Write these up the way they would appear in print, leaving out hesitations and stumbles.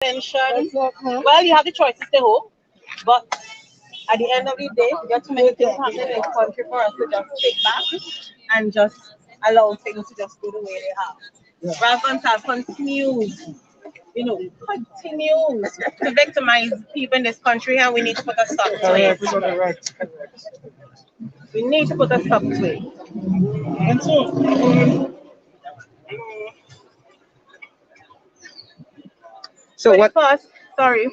Mention, well, you have the choice to stay home, but at the end of the day, there are too many things happening in this country for us to just sit back and just allow things to just go the way they are. Rather than to continue, continues to victimize people in this country, and we need to put a stop to it. We need to put a stop to it. And So what? First, sorry.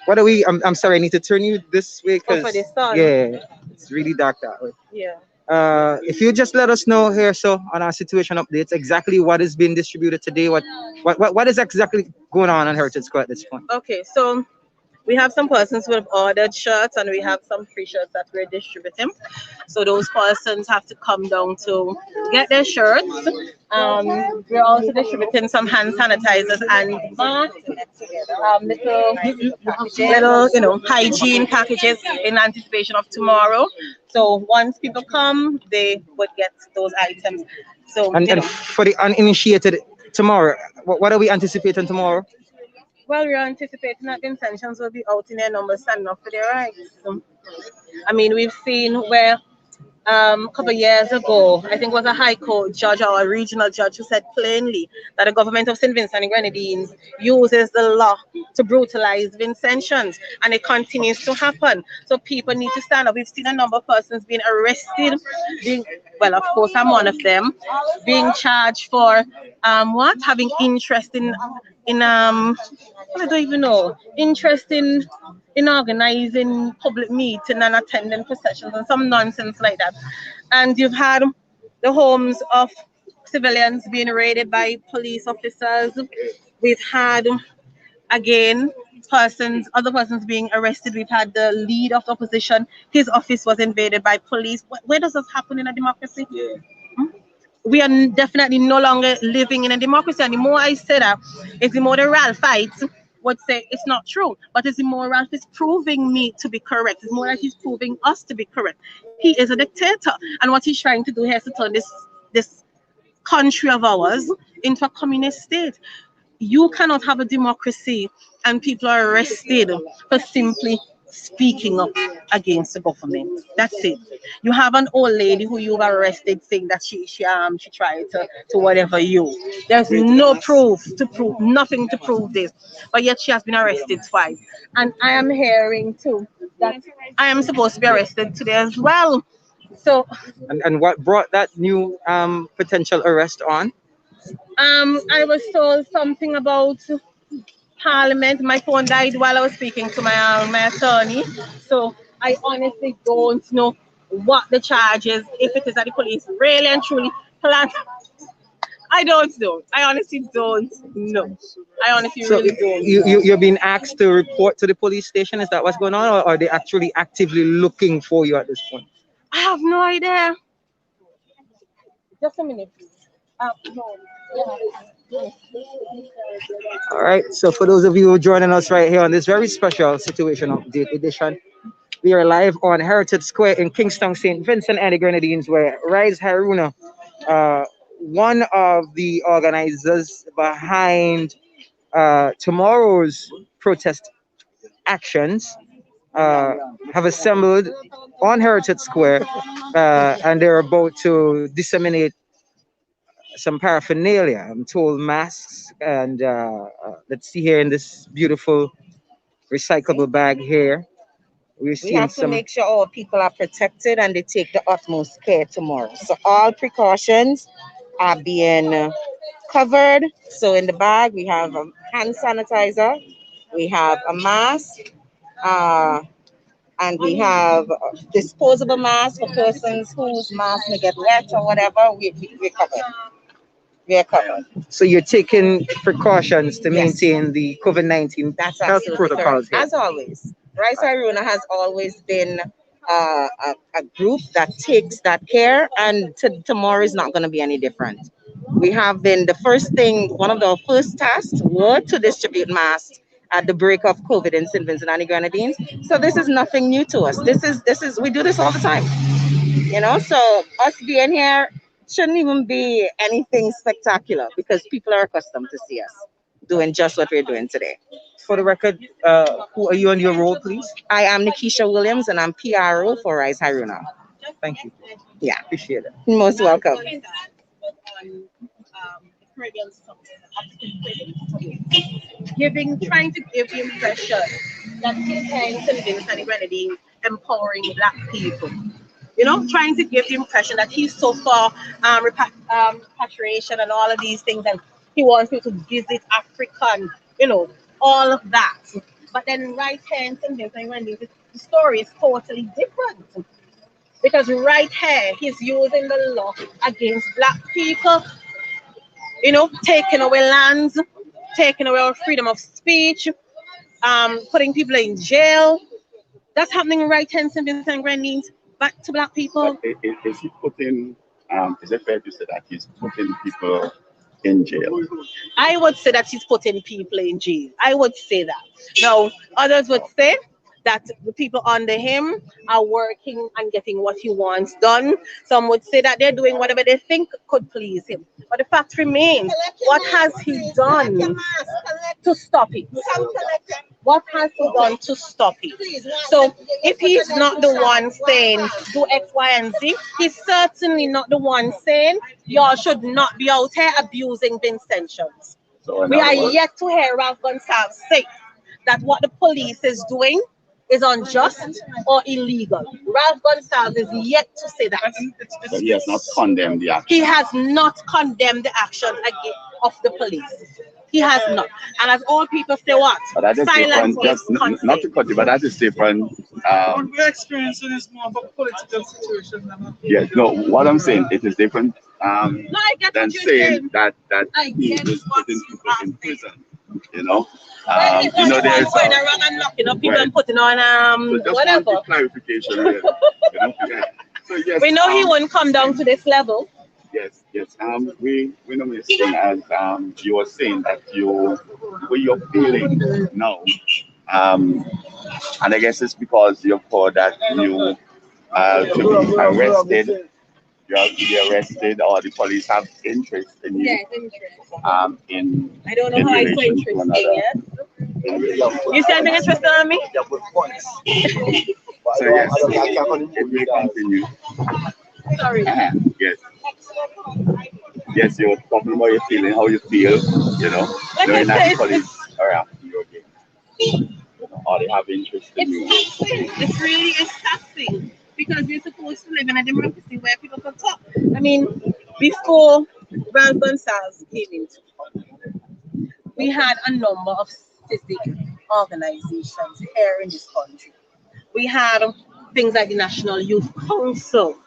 What are we? I'm sorry. I need to turn you this way Oh, because for the sun. yeah, it's really dark that way. Yeah. If you just let us know here, so on our situation updates, exactly what is being distributed today, what is exactly going on Heritage Square at this point? Okay, so we have some persons who have ordered shirts and we have some free shirts that we're distributing. So those persons have to come down to get their shirts. We're also distributing some hand sanitizers and masks, little, hygiene packages in anticipation of tomorrow. So once people come, they would get those items. So and for the uninitiated tomorrow, what are we anticipating tomorrow? well, we're anticipating that the intentions will be out in their numbers standing up for their rights. I mean, we've seen where a couple of years ago, I think it was a high court judge or a regional judge who said plainly that the government of St. Vincent and Grenadines uses the law to brutalize Vincentians, and it continues to happen. So people need to stand up. We've seen a number of persons being arrested, well, of course, I'm one of them, being charged for having interest in I don't even know, interest in organizing public meeting and attending processions and some nonsense like that. And you've had the homes of civilians being raided by police officers. We've had, again, other persons being arrested. We've had the leader of the opposition, his office was invaded by police. Where does this happen in a democracy? We are definitely no longer living in a democracy. And the more I say that, it's the more the Ralph fights would say it's not true. But it's the more Ralph is proving me to be correct. It's more like he's proving us to be correct. He is a dictator. And what he's trying to do here is to turn this country of ours into a communist state. You cannot have a democracy and people are arrested for simply speaking up against the government. That's it. You have an old lady who you've arrested saying that she tried to whatever you. There's no nothing to prove this. But yet she has been arrested twice. And I am hearing too that I am supposed to be arrested today as well. So and what brought that new potential arrest on? I was told something about Parliament. My phone died while I was speaking to my attorney, so I honestly don't know what the charge is. If it is that the police really and truly plan, I don't know. I honestly don't know. I honestly So really don't. you're being asked to report to the police station. Is that what's going on, or are they actually actively looking for you at this point? I have no idea. Just a minute, please. No. Yeah. All right. So for those of you who are joining us right here on this very special Situation Update edition, we are live on Heritage Square in Kingston, St. Vincent and the Grenadines, where Rise Haruna, one of the organizers behind tomorrow's protest actions, have assembled on Heritage Square, and they're about to disseminate some paraphernalia. I'm told masks, and let's see here in this beautiful recyclable bag here. We're We seeing have to some. make sure our people are protected and they take the utmost care tomorrow. So all precautions are being covered. So in the bag, we have a hand sanitizer, we have a mask, and we have disposable masks for persons whose mask may get wet or whatever. We're covered. We are covered. So you're taking precautions to Yes. maintain the COVID-19 That's health absolutely protocols correct. here. As always, Rice Aruna has always been a group that takes that care, and tomorrow is not going to be any different. We have been one of the first tasks were to distribute masks at the break of COVID in St. Vincent and the Grenadines. So this is nothing new to us. This is we do this all the time. So us being here shouldn't even be anything spectacular because people are accustomed to see us. doing just what we're doing today. For the record, who are you on your role, please? I am Nikisha Williams, and I'm PRO for Rise Haruna. Thank you. Yeah, Appreciate it. most welcome. Trying to give the impression that his hands and Vince and Grenadine empowering black people. You know, trying to give the impression that he's so for repatriation and all of these things, and he wants you to visit African, you know, all of that. But then right hands and Vince and Grenadine, the story is totally different. Because right here, he's using the law against black people, you know, taking away lands, taking away our freedom of speech, putting people in jail. That's happening right here in St. Vincent and Grenadines, back to black people. But is he putting, is it fair to say that he's putting people in jail? I would say that he's putting people in jail. I would say that. Now, others would say that the people under him are working and getting what he wants done. Some would say that they're doing whatever they think could please him. But the fact remains, what has he done to stop it? What has he done to stop it? So if he's not the one saying do X, Y, and Z, he's certainly not the one saying y'all should not be out here abusing Vincentians. So We are yet to hear Ralph Gonsalves say that what the police is doing is unjust or illegal. Ralph Gonsalves is yet to say that. So he has not condemned the action. He has not condemned the actions of the police. He has not. And as all people say, what? But that is Silence different. is Just not to cut you, but that is different. What we're experiencing is more of a political situation than Yes, no, what I'm saying, it is different No, I get than what you're saying saying. that I he get is what putting you people are in saying. prison. You know, There's there's going around and locking up people right. and putting on So just whatever. want clarification there. You know, yeah. So yes, We know he won't come down to this level. Yes. We know Miss King, as you were saying that what you're feeling now, and I guess it's because you've heard that you to be arrested. You have to be arrested, or the police have interest in you. Yes, interest. In I don't know in how I saw relation to interest another. yet. You see anything interested in me? So yes, it may continue. Sorry. Yes. Yes, you're talking about your feeling, how you feel, you know, Like knowing I that the said, police are after you again. Or they have interest in you. it's taxing. It's really taxing because we're supposed to live in a democracy where people can talk. I mean, before Ralph Gonsalves came into power, we had a number of civic organizations here in this country. We had things like the National Youth Council.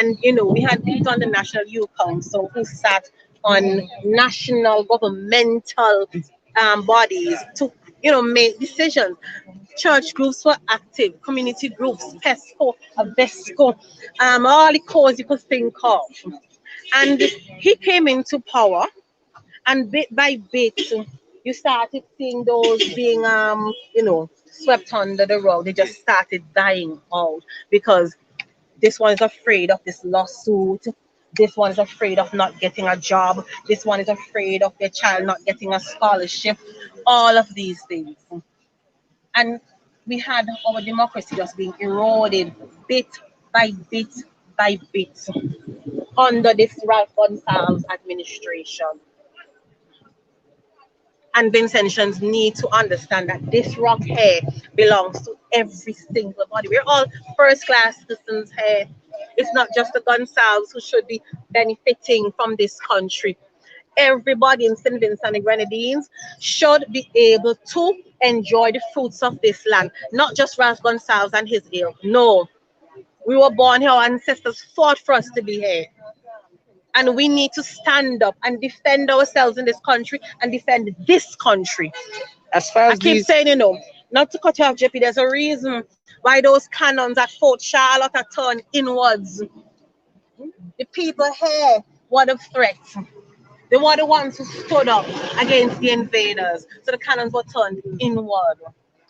And you know, we had people on the National Youth Council who sat on national governmental bodies to, you know, make decisions. Church groups were active, community groups, PESCO, VESCO, all the cause you could think of. And he came into power, and bit by bit, you started seeing those being, you know, swept under the rug. They just started dying out because this one is afraid of this lawsuit. This one is afraid of not getting a job. This one is afraid of their child not getting a scholarship. All of these things. And we had our democracy just being eroded bit by bit by bit under this Ralph Gonsalves administration. And Vincentians need to understand that this rock here belongs to every single body. We're all first class citizens here. It's not just the Gonsalves who should be benefiting from this country. Everybody in St. Vincent and the Grenadines should be able to enjoy the fruits of this land. Not just Ralph Gonsalves and his ilk. No. We were born here, our ancestors fought for us to be here. And we need to stand up and defend ourselves in this country and defend this country. As far I as keep these, saying, you know, not to cut you off, JP, there's a reason why those cannons at Fort Charlotte are turned inwards. The people here were the threats. They were the ones who stood up against the invaders. So the cannons were turned inward.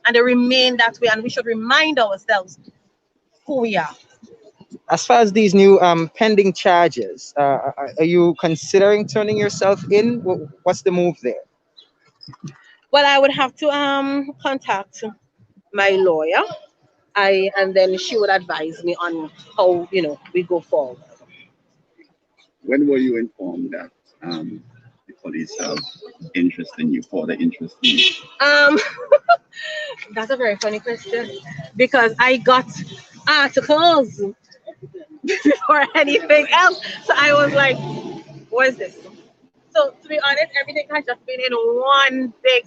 And they remain that way. And we should remind ourselves who we are. as far as these new pending charges, are you considering turning yourself in? What's the move there? Well, I would have to contact my lawyer. And then she would advise me on how we go forward. When were you informed that the police have interest in you, for the interest in you? Um, that's a very funny question because I got articles before anything else. So I was like, what is this? So to be honest, everything has just been in one big,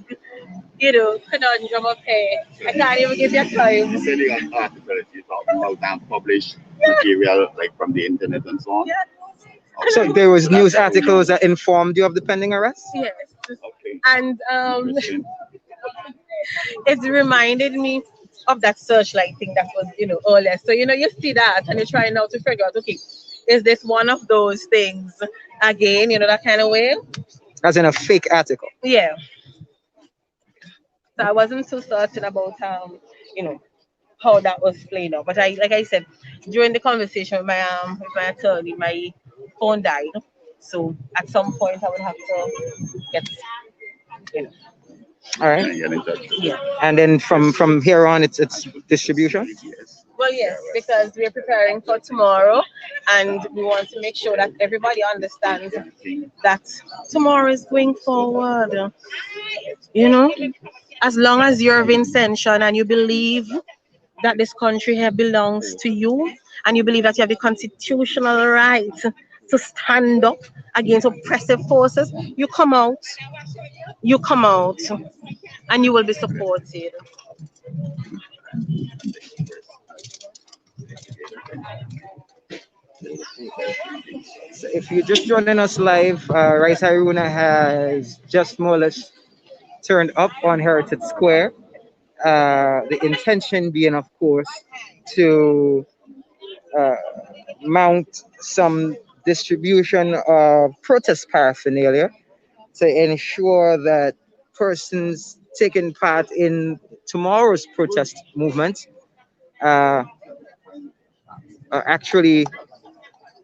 conundrum of hey, I can't even give you time. You said you got articles, you talking about published material like from the internet and so on? Yeah. So there was news articles that informed you of the pending arrest? Yes. Okay. And Interesting. it reminded me of that searchlight thing that was, earlier. So, you see that and you're trying now to figure out, okay, is this one of those things again, that kind of way? As in a fake article. Yeah. So I wasn't so certain about you know, how that was playing out. But like I said, during the conversation with my attorney, my phone died. So at some point I would have to get, you know, All right. And get in touch with yeah. And then from here on, it's distribution. Yes. Well, yes, because we're preparing for tomorrow, and we want to make sure that everybody understands that tomorrow is going forward. You know, as long as you're of intention and you believe that this country here belongs to you, and you believe that you have the constitutional right to stand up against oppressive forces, you come out, and you will be supported. So if you're just joining us live, Rice Haruna has just more or less turned up on Heritage Square. The intention being, of course, to uh, mount some distribution of protest paraphernalia to ensure that persons taking part in tomorrow's protest movement uh, are actually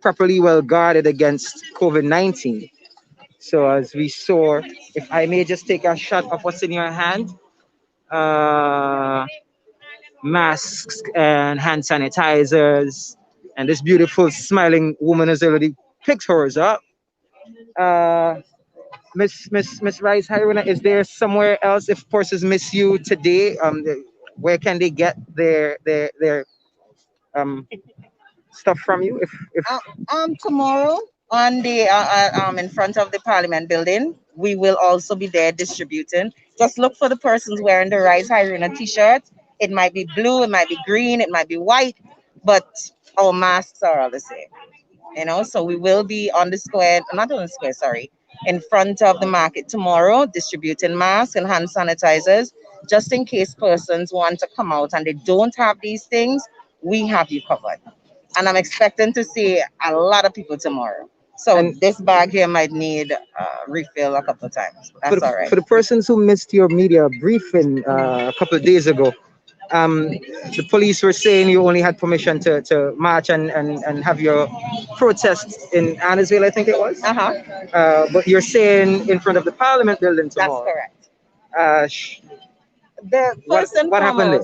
properly well guarded against COVID-19. So as we saw, if I may just take a shot of what's in your hand, uh, masks and hand sanitizers, and this beautiful smiling woman has already picked hers up. Uh, Miss Rice Hirona, is there somewhere else if persons miss you today? Where can they get their um stuff from you? If Tomorrow on the in front of the Parliament building, we will also be there distributing. Just look for the persons wearing the Rise Hiruna t-shirt. It might be blue, it might be green, it might be white, but our masks are all the same. So we will be on the square, not on the square, sorry, in front of the market tomorrow, distributing masks and hand sanitizers, just in case persons want to come out and they don't have these things. We have you covered, and I'm expecting to see a lot of people tomorrow. So And- this bag here might need refill a couple of times. for That's all right. for the persons who missed your media briefing a couple of days ago, the police were saying you only had permission to march and have your protest in Annisville, I think it was. Uh-huh. But you're saying in front of the Parliament building That's tomorrow. correct. Uh, The what first and what happened there?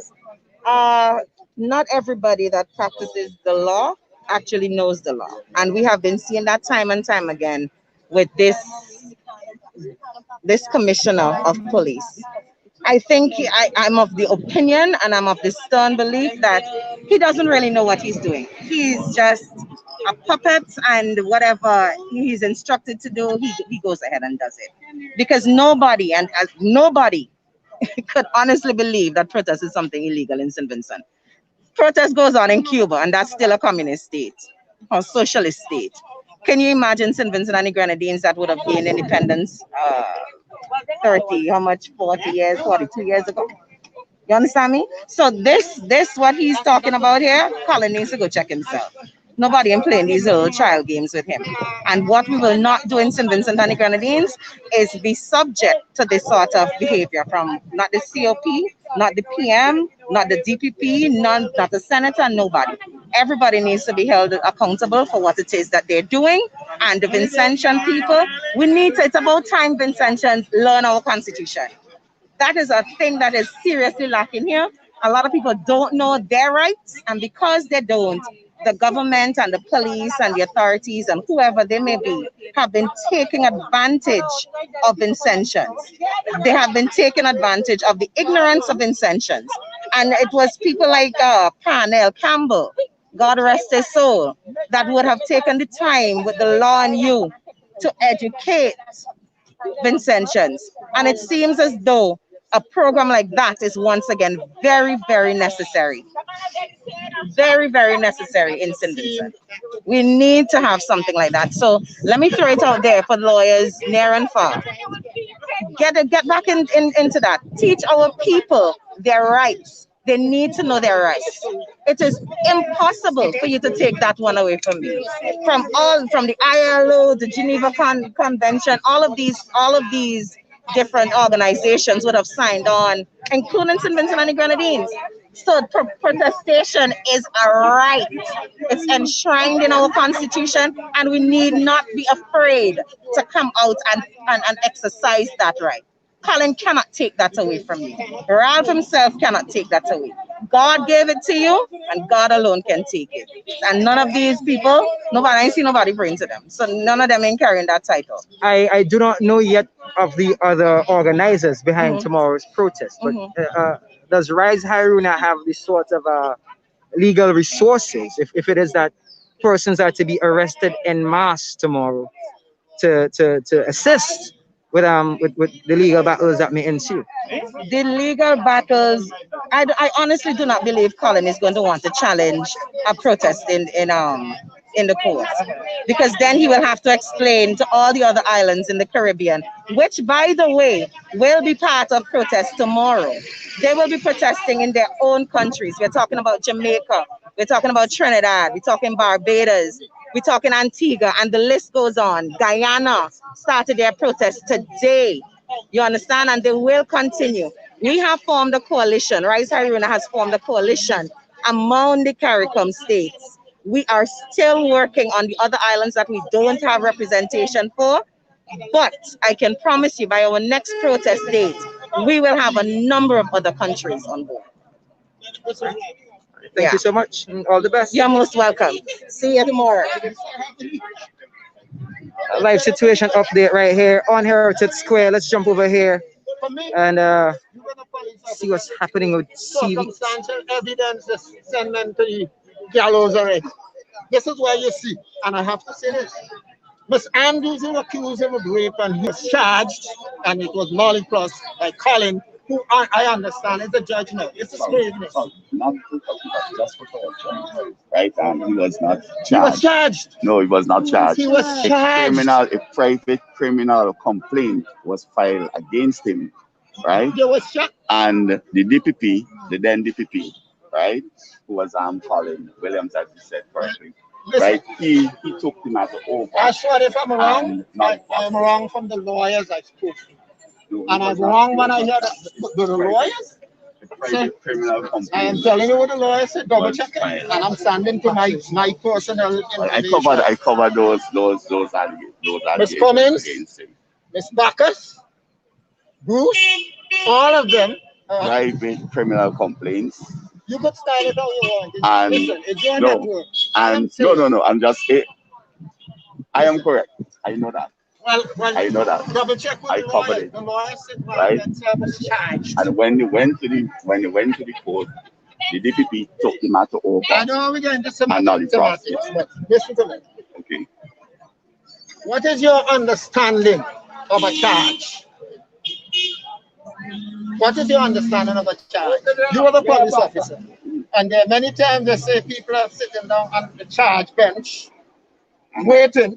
foremost, not everybody that practices the law actually knows the law. And we have been seeing that time and time again with this commissioner of police. I think I'm of the opinion and I'm of the stern belief that he doesn't really know what he's doing. He's just a puppet, and whatever he's instructed to do, he goes ahead and does it. Because nobody could honestly believe that protest is something illegal in St. Vincent. Protest goes on in Cuba, and that's still a communist state or socialist state. Can you imagine St. Vincent and the Grenadines that would have gained independence 40 years, 42 years ago? You understand me? So this what he's talking about here, Colin needs to go check himself. Nobody am playing these little child games with him. And what we will not do in St. Vincent and the Grenadines is be subject to this sort of behavior from not the COP, not the PM, not the DPP, not the senator, nobody. Everybody needs to be held accountable for what it is that they're doing. and the Vincentian people. We need to, it's about time Vincentians learn our constitution. That is a thing that is seriously lacking here. A lot of people don't know their rights, and because they don't, the government and the police and the authorities and whoever they may be have been taking advantage of Vincentians. They have been taking advantage of the ignorance of Vincentians. And it was people like Parnell Campbell, God rest his soul, that would have taken the time with the law and you to educate Vincentians. And it seems as though a program like that is once again very, very necessary. Very, very necessary in St. Vincent. We need to have something like that. So let me throw it out there for lawyers near and far. Get back into that. Teach our people their rights. They need to know their rights. It is impossible for you to take that one away from me. From the ILO, the Geneva Convention, all of these different organizations would have signed on, including St. Vincent and the Grenadines. So protestation is a right. It's enshrined in our constitution, and we need not be afraid to come out and exercise that right. Colin cannot take that away from you. Ralph himself cannot take that away. God gave it to you, and God alone can take it. And none of these people, I see nobody praying to them. So none of them ain't carrying that title. I do not know yet of the other organizers behind tomorrow's protest, but does Rise Haruna have this sort of legal resources if it is that persons are to be arrested en masse tomorrow to assist with the legal battles that may ensue? The legal battles, I honestly do not believe Colin is going to want to challenge a protest in the courts, because then he will have to explain to all the other islands in the Caribbean, which, by the way, will be part of protests tomorrow. They will be protesting in their own countries. We're talking about Jamaica, we're talking about Trinidad, we're talking Barbados, we're talking Antigua, and the list goes on. Guyana started their protest today. You understand? And they will continue. We have formed a coalition. Rise Haruna has formed a coalition among the CARICOM states. We are still working on the other islands that we don't have representation for. But I can promise you, by our next protest date, we will have a number of other countries on board. Thank you so much, and all the best. You're most welcome. See you tomorrow. A live situation update right here on Heritage Square. Let's jump over here and see what's happening with CV. Circumstantial evidence is sent to the gallows already. This is where you see, and I have to say this. Miss Andrews is accused of rape, and he was charged, and it was nullified by Colin, who I understand is the judge now. It's a straightness. Not just for corruption, right? He was not charged. He was charged. No, he was not charged. He was charged. A private criminal complaint was filed against him, right? He was charged. And the DPP, the then DPP, right, who was Colin Williams, as you said correctly, right? He took the matter over. Ashford, if I'm wrong, I'm wrong from the lawyers I spoke to. And I'm wrong when I hear the lawyers. I am telling you what the lawyer said. Double check it, and I'm standing to my personal information. I covered those allegations. Miss Cummins, Miss Bacchus, Bruce, all of them. Private criminal complaints. You could style it how you want. And listen, it's your network. And no. I'm just. I am correct. I know that. Well, I know that. Double check with the covered lawyer. it. The lawyer said, well, right? that was charged. And when they went to the court, the DPP took the matter over. I know we're going to semantics, but listen to me. Okay. What is your understanding of a charge? What is your understanding of a charge? You are the police officer, and there are many times they say people are sitting down on the charge bench, waiting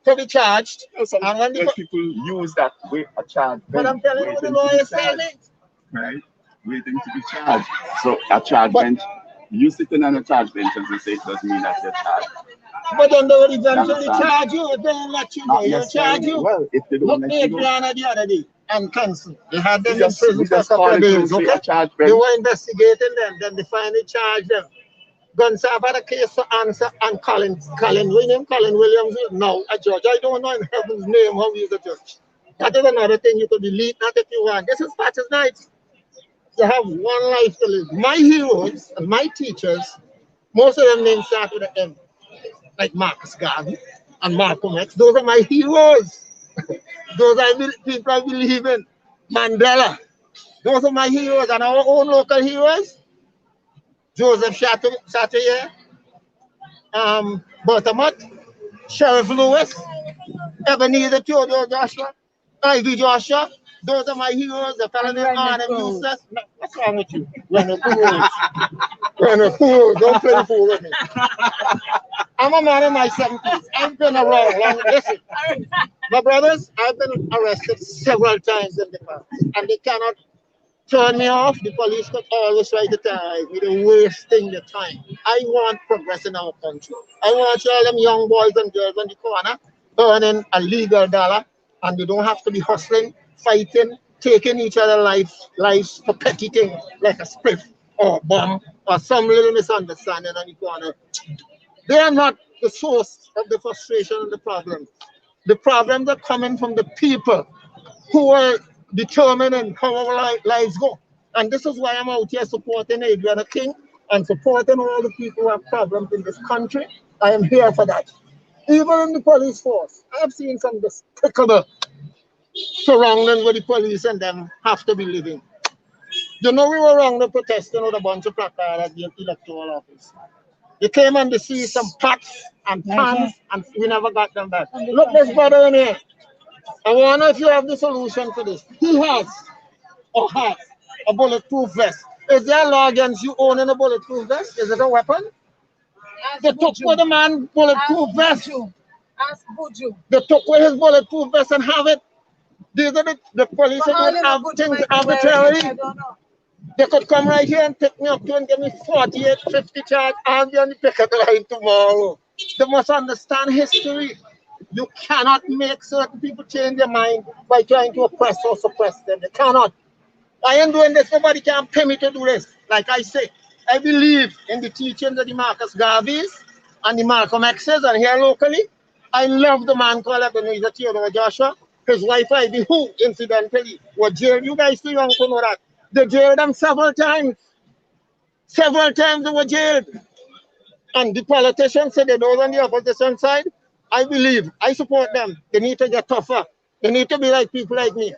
to be charged. And when people use that way a charge, but I'm telling you what the lawyer said, right? Waiting to be charged. So a charge bench, you sitting on a charge bench and you say it doesn't mean that you're charged. But then they will eventually charge you. If they don't let you know, they'll charge you. Well, if they don't look let at Adriana the other day and Kenson. They had them in prison for a couple of days. Okay? They were investigating them, then they finally charged them. Gonsalves had a case to answer, and Colin William, Colin Williams is now a judge. I don't know in heaven's name how he's a judge. That is another thing you could delete, not if you want. This is Patches Night. You have one life to live. My heroes and my teachers, most of them names start with an M, like Marcus Garvey and Malcolm X. Those are my heroes. Those are people I believe in. Mandela. Those are my heroes, and our own local heroes. Joseph Chatelier, Bertamot, Sheriff Lewis, Ebenezer Theodore Joshua, Ivy Joshua. Those are my heroes. The fellow named Arnhem Eustace. What's wrong with you? Run a fool. Run a fool. Don't play the fool with me. I'm a man in my 70s. I've been around long. Listen, my brothers, I've been arrested several times in the past, and they cannot turn me off. The police could always try to terrorize me. They're wasting the time. I want progress in our country. I want all them young boys and girls on the corner earning a legal dollar, and they don't have to be hustling, fighting, taking each other's lives for petty things like a spliff or a bomb or some little misunderstanding on the corner. They are not the source of the frustration and the problem. The problems are coming from the people who are determining how our lives go. And this is why I'm out here supporting Adriana King and supporting all the people who have problems in this country. I am here for that. Even in the police force, I have seen some despicable surroundings where the police and them have to be living. You know, we were around the protesting with a bunch of placards at the electoral office. They came and they see some pots and pans, and we never got them back. Look, this brother in here. I wonder if you have the solution to this. He has or has a bulletproof vest. Is there a law against you owning a bulletproof vest? Is it a weapon? They took with the man bulletproof vest. Ask Buju. They took with his bulletproof vest and have it. These are the police who don't have things arbitrarily. They could come right here and pick me up and give me 48, 50 charge. I'll be on the picket line tomorrow. They must understand history. You cannot make certain people change their mind by trying to oppress or suppress them. They cannot. I am doing this. Nobody can pay me to do this. Like I say, I believe in the teachings of the Marcus Garveys and the Malcolm X's, and here locally, I love the man called Ebenezer Theodore Joshua. His wife Ivy, who incidentally was jailed. You guys too young to know that. They jailed them several times. Several times they were jailed. And the politicians said, those on the opposition side, I believe, I support them. They need to get tougher. They need to be like people like me.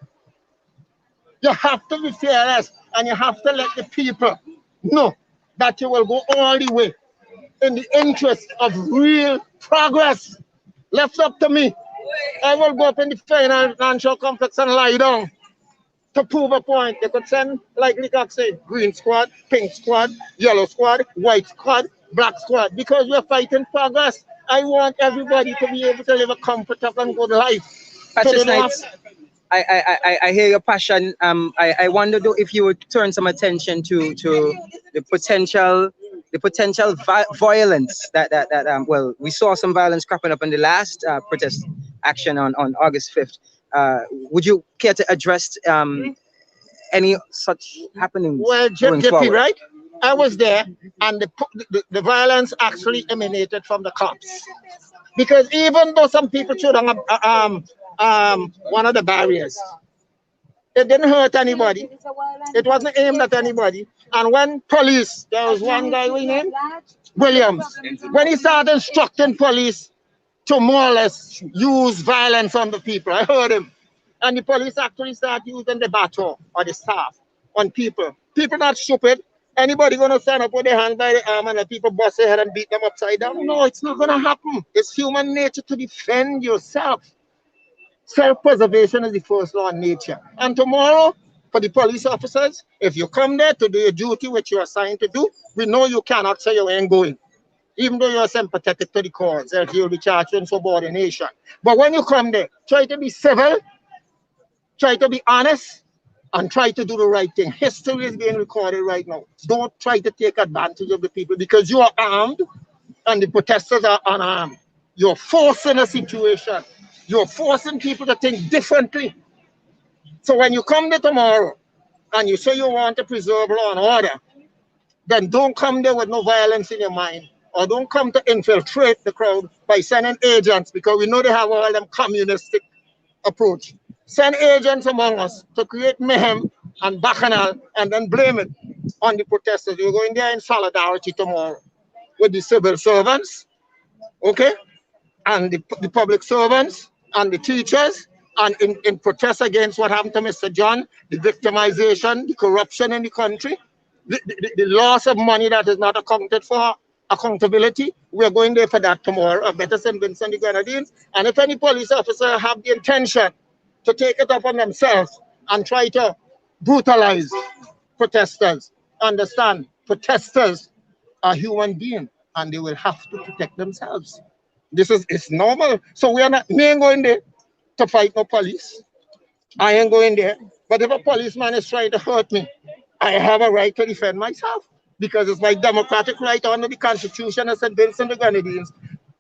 You have to be fearless, and you have to let the people know that you will go all the way in the interest of real progress. Left up to me. I will go up in the financial complex and lie down to prove a point. They could send, like Leacock say, green squad, pink squad, yellow squad, white squad, black squad, because we're fighting progress. I want everybody to be able to live a comfortable and good life. Patches Nights, I hear your passion. I wonder though if you would turn some attention to the potential violence that well, we saw some violence cropping up in the last protest action on August 5th. Would you care to address any such happenings? Well, JP, right? I was there, and the violence actually emanated from the cops. Because even though some people threw down one of the barriers, it didn't hurt anybody. It wasn't aimed at anybody. And when police, there was one guy we named Williams, when he started instructing police to more or less use violence on the people, I heard him. And the police actually started using the baton or the staff on people. People not stupid. Anybody gonna stand up with their hand by the arm and let people bust their head and beat them upside down? No, it's not gonna happen. It's human nature to defend yourself. Self-preservation is the first law of nature. And tomorrow, for the police officers, if you come there to do your duty, which you're assigned to do, we know you cannot say you ain't going. Even though you're sympathetic to the cause, else you'll be charged with insubordination. But when you come there, try to be civil, try to be honest, and try to do the right thing. History is being recorded right now. Don't try to take advantage of the people because you are armed and the protesters are unarmed. You're forcing a situation. You're forcing people to think differently. So when you come there tomorrow and you say you want to preserve law and order, then don't come there with no violence in your mind, or don't come to infiltrate the crowd by sending agents, because we know they have all them communistic approach. Send agents among us to create mayhem and bacchanal and then blame it on the protesters. We're going there in solidarity tomorrow with the civil servants, okay, and the public servants and the teachers, and in protest against what happened to Mr. John, the victimization, the corruption in the country, the loss of money that is not accounted for, accountability. We're going there for that tomorrow at Better St. Vincent the Grenadines. And if any police officer have the intention to take it up on themselves and try to brutalize protesters, understand, protesters are human beings and they will have to protect themselves. It's normal. So we ain't going there to fight no police. I ain't going there. But if a policeman is trying to hurt me, I have a right to defend myself, because it's my democratic right under the Constitution of St. Vincent the Grenadines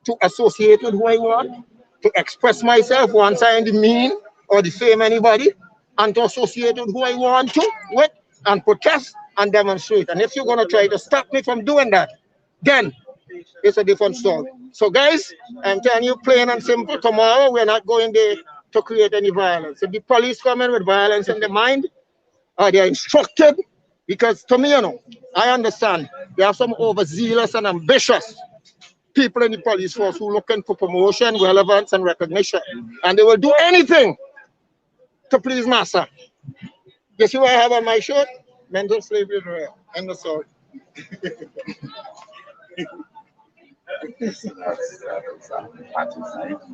to associate with who I want, to express myself once I demean or defame anybody, and to associate with who I want to with, and protest and demonstrate. And if you're going to try to stop me from doing that, then it's a different story. So guys, I'm telling you plain and simple, tomorrow we're not going there to create any violence. If the police come in with violence in their mind, they are instructed, because to me, you know, I understand there are some overzealous and ambitious people in the police force who are looking for promotion, relevance, and recognition, and they will do anything to please massa. You see what I have on my shirt? Mental slavery is real. End of story.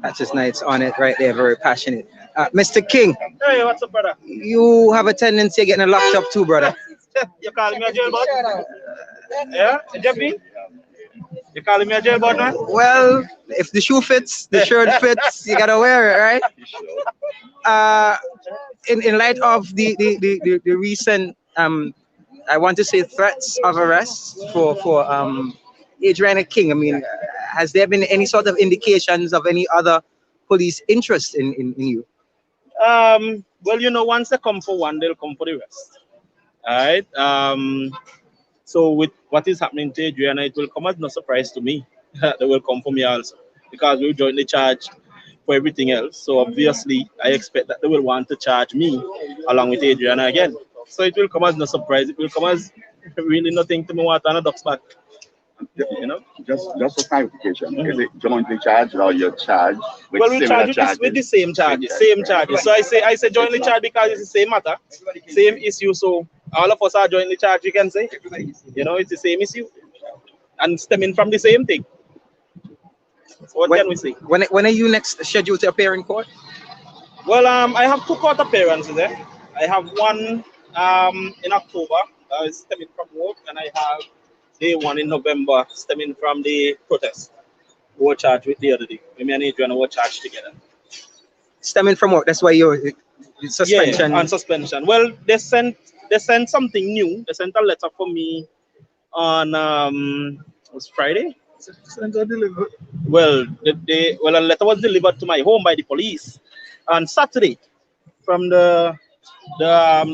Patches Knights on it right there, very passionate. Mr. King, Hey, what's up, brother? you have a tendency of getting locked up too, brother. You calling me a jailbird? Yeah, Jeffy? You calling me a jailbird, man? Well, if the shoe fits, the shirt fits, you gotta wear it, right? In light of the recent I want to say threats of arrest for Adriana King, I mean, has there been any sort of indications of any other police interest in you? Well, you know, once they come for one, they'll come for the rest. All right. So with what is happening to Adriana, it will come as no surprise to me. They will come for me also, because we'll jointly charge for everything else. So obviously, I expect that they will want to charge me along with Adriana again. So it will come as no surprise. It will come as really nothing to me what on a duck's back. You know, just for clarification, is it jointly charged or you're charged with well, we similar charge with the same charges, same charges. So I say jointly charged because it's the same matter, same issue. So all of us are jointly charged, you can say. You know, it's the same issue and stemming from the same thing. So what can we say? When are you next scheduled to appear in court? Well, I have 2 court appearances there. I have one in October, stemming from work, and I have the one in November stemming from the protest. We were charged with the other day. Me and Adriana were charged together. Stemming from work, that's why you're suspension. Yeah, on suspension. Well, they sent something new. They sent a letter for me on it was Friday. Well, a letter was delivered to my home by the police on Saturday from the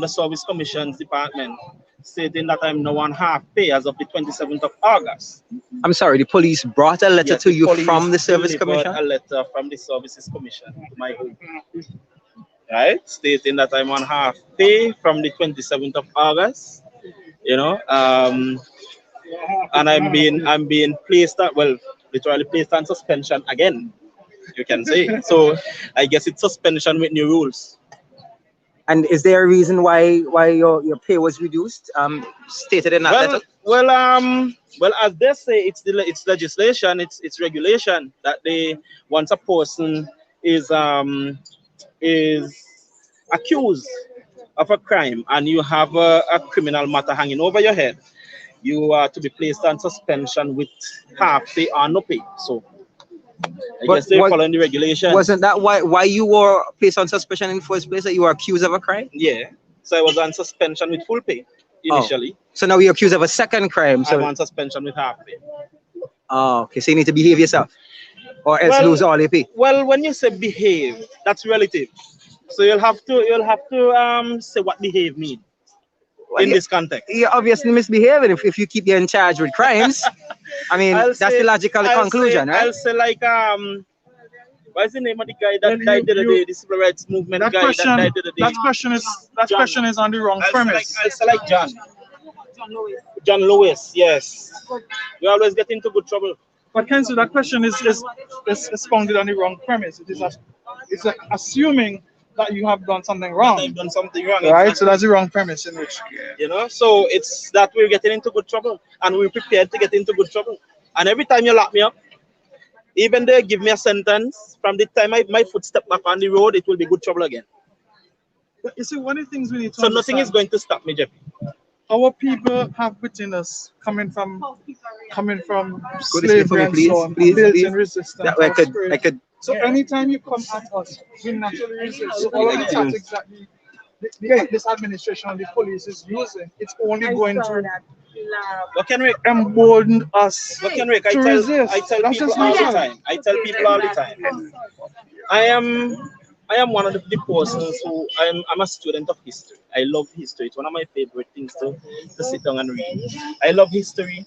Service Commission's department, stating that I'm now on half pay as of the 27th of August. I'm sorry, the police brought a letter to you from the Service Commission? A letter from the Services Commission to my home. Right? Stating that I'm on half pay from the 27th of August. You know, and I'm being placed literally placed on suspension again, you can say. So I guess it's suspension with new rules. And is there a reason why your pay was reduced? Stated in that letter? Well, as they say, it's legislation, it's regulation that once a person is accused of a crime and you have a criminal matter hanging over your head, you are to be placed on suspension with half pay or no pay. So I guess they're following the regulation. Wasn't that why you were placed on suspension in the first place, that you were accused of a crime? Yeah. So I was on suspension with full pay initially. Oh. So now you're accused of a second crime. So I'm on suspension with half pay. Oh, okay. So you need to behave yourself, or else lose all your pay. Well, when you say behave, that's relative. So you'll have to say what behave means. in this context. You're obviously misbehaving if you keep getting charged with crimes. I mean, that's the logical conclusion, right? I'll say like what's the name of the guy that died the other day? The civil rights movement that guy question, that died the other day. That question is on the wrong premise. I'll say like John Lewis, yes. We always get into good trouble. But Kenzo, that question is founded on the wrong premise. It's assuming that you have done something wrong. I've done something wrong, right? exactly. So that's the wrong premise in which, you know. So it's that we're getting into good trouble, and we're prepared to get into good trouble. And every time you lock me up, even they give me a sentence, from the time my foot step back on the road, it will be good trouble again. But you see, one of the things we need to so nothing is going to stop me, Jeff. Our people have within us coming from slavery and so on, built-in resistance. I could. So anytime you come at us, we naturally resist. So all of the tactics that this administration and the police is using, it's only going to embolden us to resist. I tell people all the time. I tell people all the time. I am one of the persons who I'm a student of history. I love history. It's one of my favorite things to sit down and read. I love history.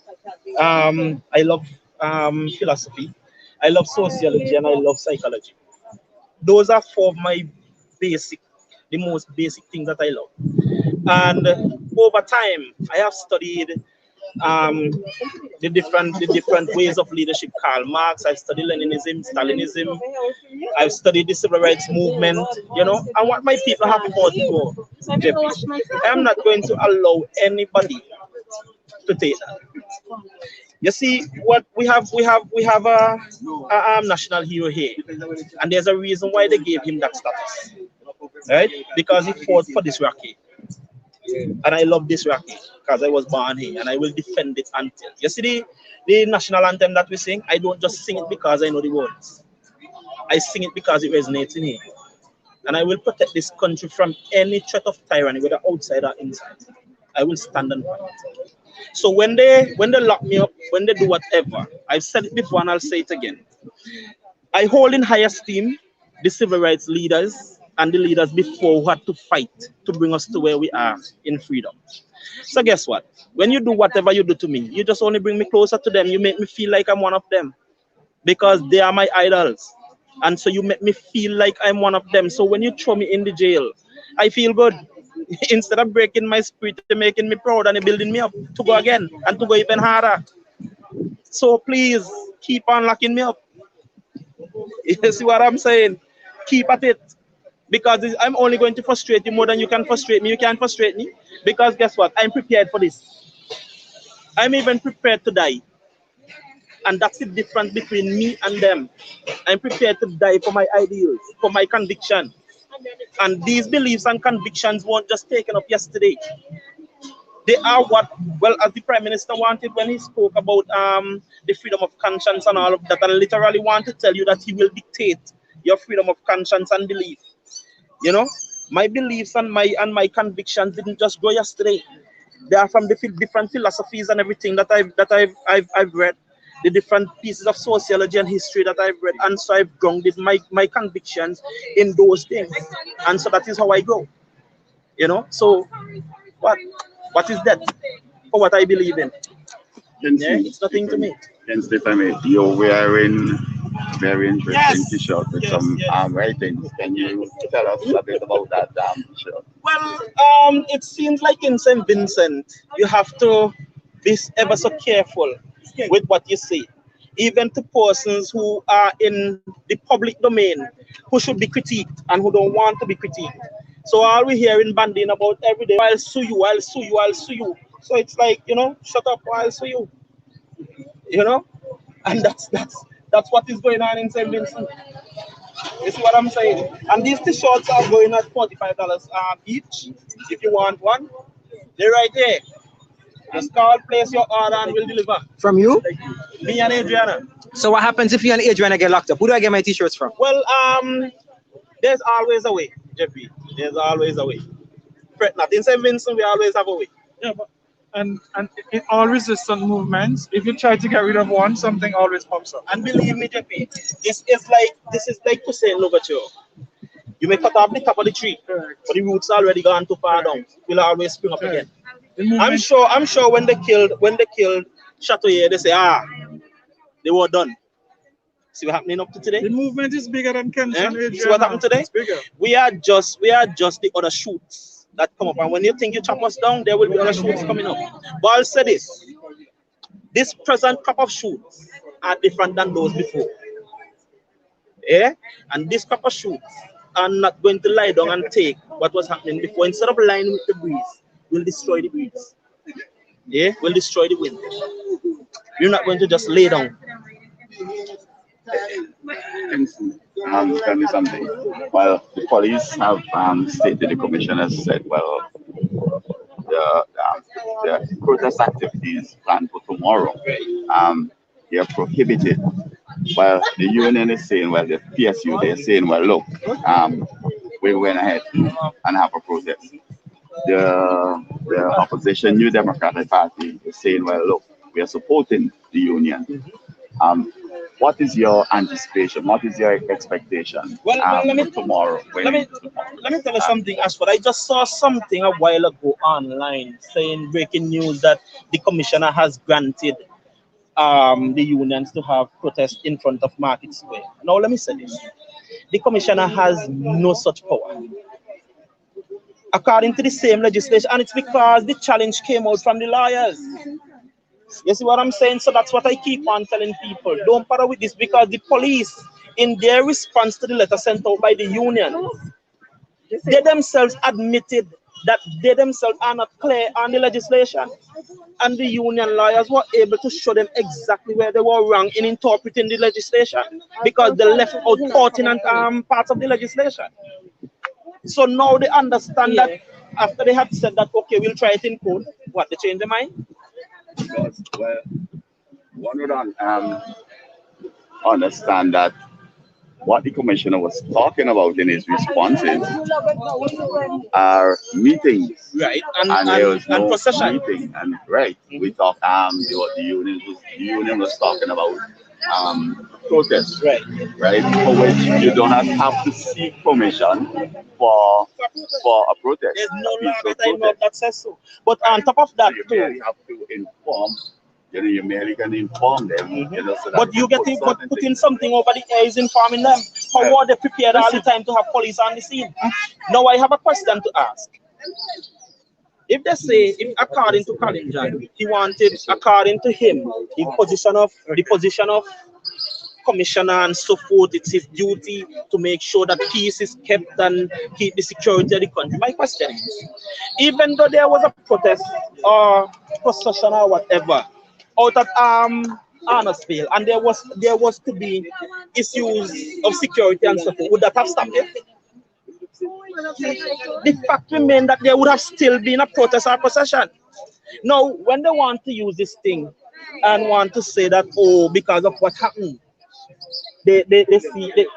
I love philosophy. I love sociology and I love psychology. Those are four of my the most basic things that I love. And over time, I have studied the different ways of leadership. Karl Marx, I've studied Leninism, Stalinism, I've studied the civil rights movement, you know, and what my people have fought for. I'm not going to allow anybody to take that. You see, what we have a national hero here, and there's a reason why they gave him that status, right? Because he fought for this Iraqi, and I love this Iraqi because I was born here, and I will defend it until. You see, the national anthem that we sing, I don't just sing it because I know the words. I sing it because it resonates in here, and I will protect this country from any threat of tyranny, whether outside or inside. I will stand and fight. So when they lock me up, when they do whatever, I've said it before and I'll say it again. I hold in high esteem the civil rights leaders and the leaders before who had to fight to bring us to where we are in freedom. So guess what? When you do whatever you do to me, you just only bring me closer to them. You make me feel like I'm one of them because they are my idols. And so you make me feel like I'm one of them. So when you throw me in the jail, I feel good. Instead of breaking my spirit, they're making me proud and they're building me up to go again and to go even harder. So please keep on locking me up. You see what I'm saying? Keep at it. Because I'm only going to frustrate you more than you can frustrate me. You can't frustrate me. Because guess what? I'm prepared for this. I'm even prepared to die. And that's the difference between me and them. I'm prepared to die for my ideals, for my conviction. And these beliefs and convictions weren't just taken up yesterday. They are what, well, as the Prime Minister wanted when he spoke about the freedom of conscience and all of that, and literally want to tell you that he will dictate your freedom of conscience and belief. You know, my beliefs and my convictions didn't just grow yesterday. They are from the different philosophies and everything that I've read, the different pieces of sociology and history that I've read, and so I've grounded my convictions in those things, and so that is how I grow. You know, so what is that for what I believe in? Yeah, it's nothing to me. Hence, if I may, you're wearing very interesting t-shirt with some writings. Can you tell us a bit about that t-shirt? Well, it seems like in St. Vincent, you have to be ever so careful with what you say, even to persons who are in the public domain, who should be critiqued and who don't want to be critiqued. So all we hear in Banding about every day, I'll sue you, I'll sue you, I'll sue you. So it's like, you know, shut up, I'll sue you. You know, and that's what is going on in St. Vincent. You see what I'm saying? And these t-shirts are going at $45 each. If you want one, they're right there. Just call, place your order, and we'll deliver. From you? Me and Adriana. So what happens if you and Adriana get locked up? Who do I get my t-shirts from? Well, there's always a way, Jeffrey. There's always a way. Fret not. In St. Vincent, we always have a way. Yeah, but and in all resistant movements, if you try to get rid of one, something always pops up. And believe me, Jeffrey, this is like to say Louverture. You may cut off the top of the tree, but the roots are already gone too far down. Will always spring up again. I'm sure when they killed Chatoyer, they say, they were done. See what happening up to today? The movement is bigger than Kempton. See what happened today? We are just the other shoots that come up. And when you think you chop us down, there will be other shoots coming up. But I'll say this present crop of shoots are different than those before. Yeah? And this crop of shoots are not going to lie down and take what was happening before. Instead of lying with the breeze, we'll destroy the breeze. Yeah? We'll destroy the wind. We're not going to just lay down. Tell me something. Well, the police have stated, the commissioner said, well, the protest activities planned for tomorrow, they are prohibited. Well, the union is saying, well, the PSU, they're saying, well, look, we're going ahead and have a protest. The opposition, New Democratic Party, is saying, well, look, we are supporting the union. What is your anticipation? What is your expectation for tomorrow? Let me tell you something, Ashford. I just saw something a while ago online saying, breaking news, that the commissioner has granted the unions to have protests in front of Market Square. Now, let me say this. The commissioner has no such power. According to the same legislation, and it's because the challenge came out from the lawyers. You see what I'm saying? So that's what I keep on telling people. Don't bother with this, because the police, in their response to the letter sent out by the union, they themselves admitted that they themselves are not clear on the legislation. And the union lawyers were able to show them exactly where they were wrong in interpreting the legislation, because they left out pertinent parts of the legislation. So now they understand that after they had said that, okay, we'll try it in court, what, they changed their mind? Because, well, one would understand that what the commissioner was talking about in his responses are meetings, right? And there was no procession. meeting, and right. We talked. The union was talking about protests, right? For which you do not have to seek permission for a protest. There's no law that I know that says so. But on top of that, you merely have to inform. You merely can inform them. So but you get it, but putting something over the air is informing them. How are they prepared all the time to have police on the scene? Now I have a question to ask. If they say, if according to Colin John, he wanted, according to him, the position of commissioner and so forth, it's his duty to make sure that peace is kept and keep the security of the country. My question is, even though there was a protest or procession or whatever out at Arnosville, and there was to be issues of security and so forth, would that have stopped it? The fact remains that there would have still been a protest or procession. Now, when they want to use this thing and want to say that, oh, because of what happened, they see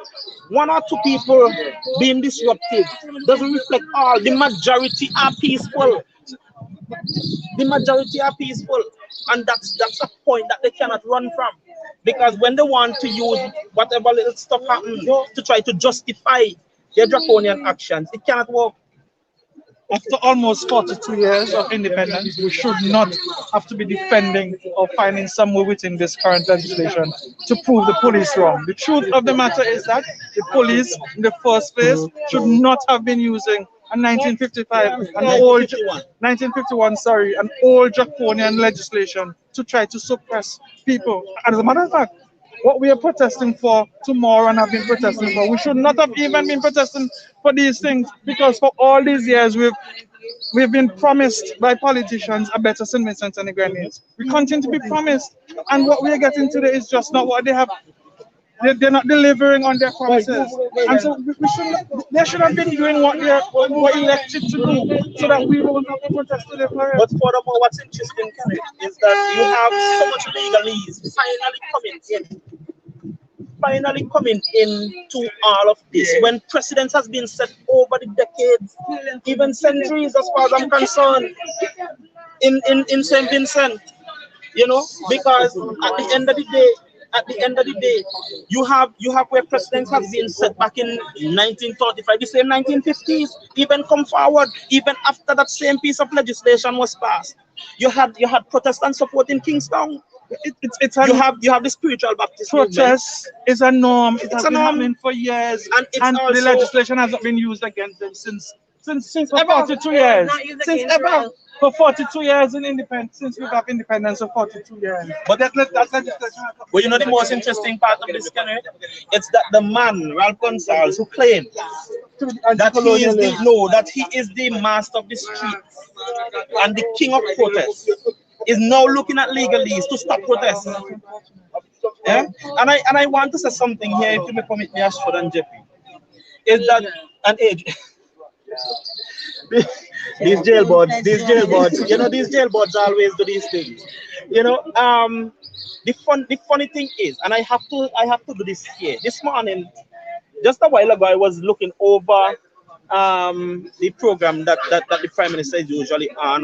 one or two people being disruptive doesn't reflect all. The majority are peaceful. The majority are peaceful, and that's a point that they cannot run from. Because when they want to use whatever little stuff happens to try to justify their draconian actions, it cannot work. After almost 42 years of independence, we should not have to be defending or finding somewhere within this current legislation to prove the police wrong. The truth of the matter is that the police, in the first place, should not have been using a 1951, an old draconian legislation to try to suppress people. And as a matter of fact, what we are protesting for tomorrow and have been protesting for, we should not have even been protesting for these things, because for all these years we've been promised by politicians a better St. Vincent and the Grenadines. We continue to be promised, and what we are getting today is just not what they have. They're not delivering on their promises, and so they should have been doing what they were elected to do, so that we will not be protesting forever. But furthermore, what's interesting is that you have so much legalese finally coming into all of this, when precedence has been set over the decades, even centuries, as far as I'm concerned, in St. Vincent, because at the end of the day, At the end of the day, you have where presidents have been set back in 1935, the same 1950s, even come forward, even after that same piece of legislation was passed. You had Protestant support in Kingstown. You have the spiritual Baptist protest movement. is a norm. It has a been norm. happening for years, And it's and also, the legislation has not been used against them since for ever. 42 years. Since ever. For 42 years in independence, since we got independence for 42 years. But that legislation. Well, you know the most interesting part of this, Kenny? It's that the man, Ralph Gonsalves, who claimed that he is the master of the streets and the king of protest, is now looking at legalese to stop protests. Yeah? And I want to say something here, if you may permit me, Ashford and Jeffy. Is that an age? These jail boards, you know, these jail boards always do these things. You know, the funny thing is, and I have to do this here. This morning, just a while ago, I was looking over the program that the Prime Minister is usually on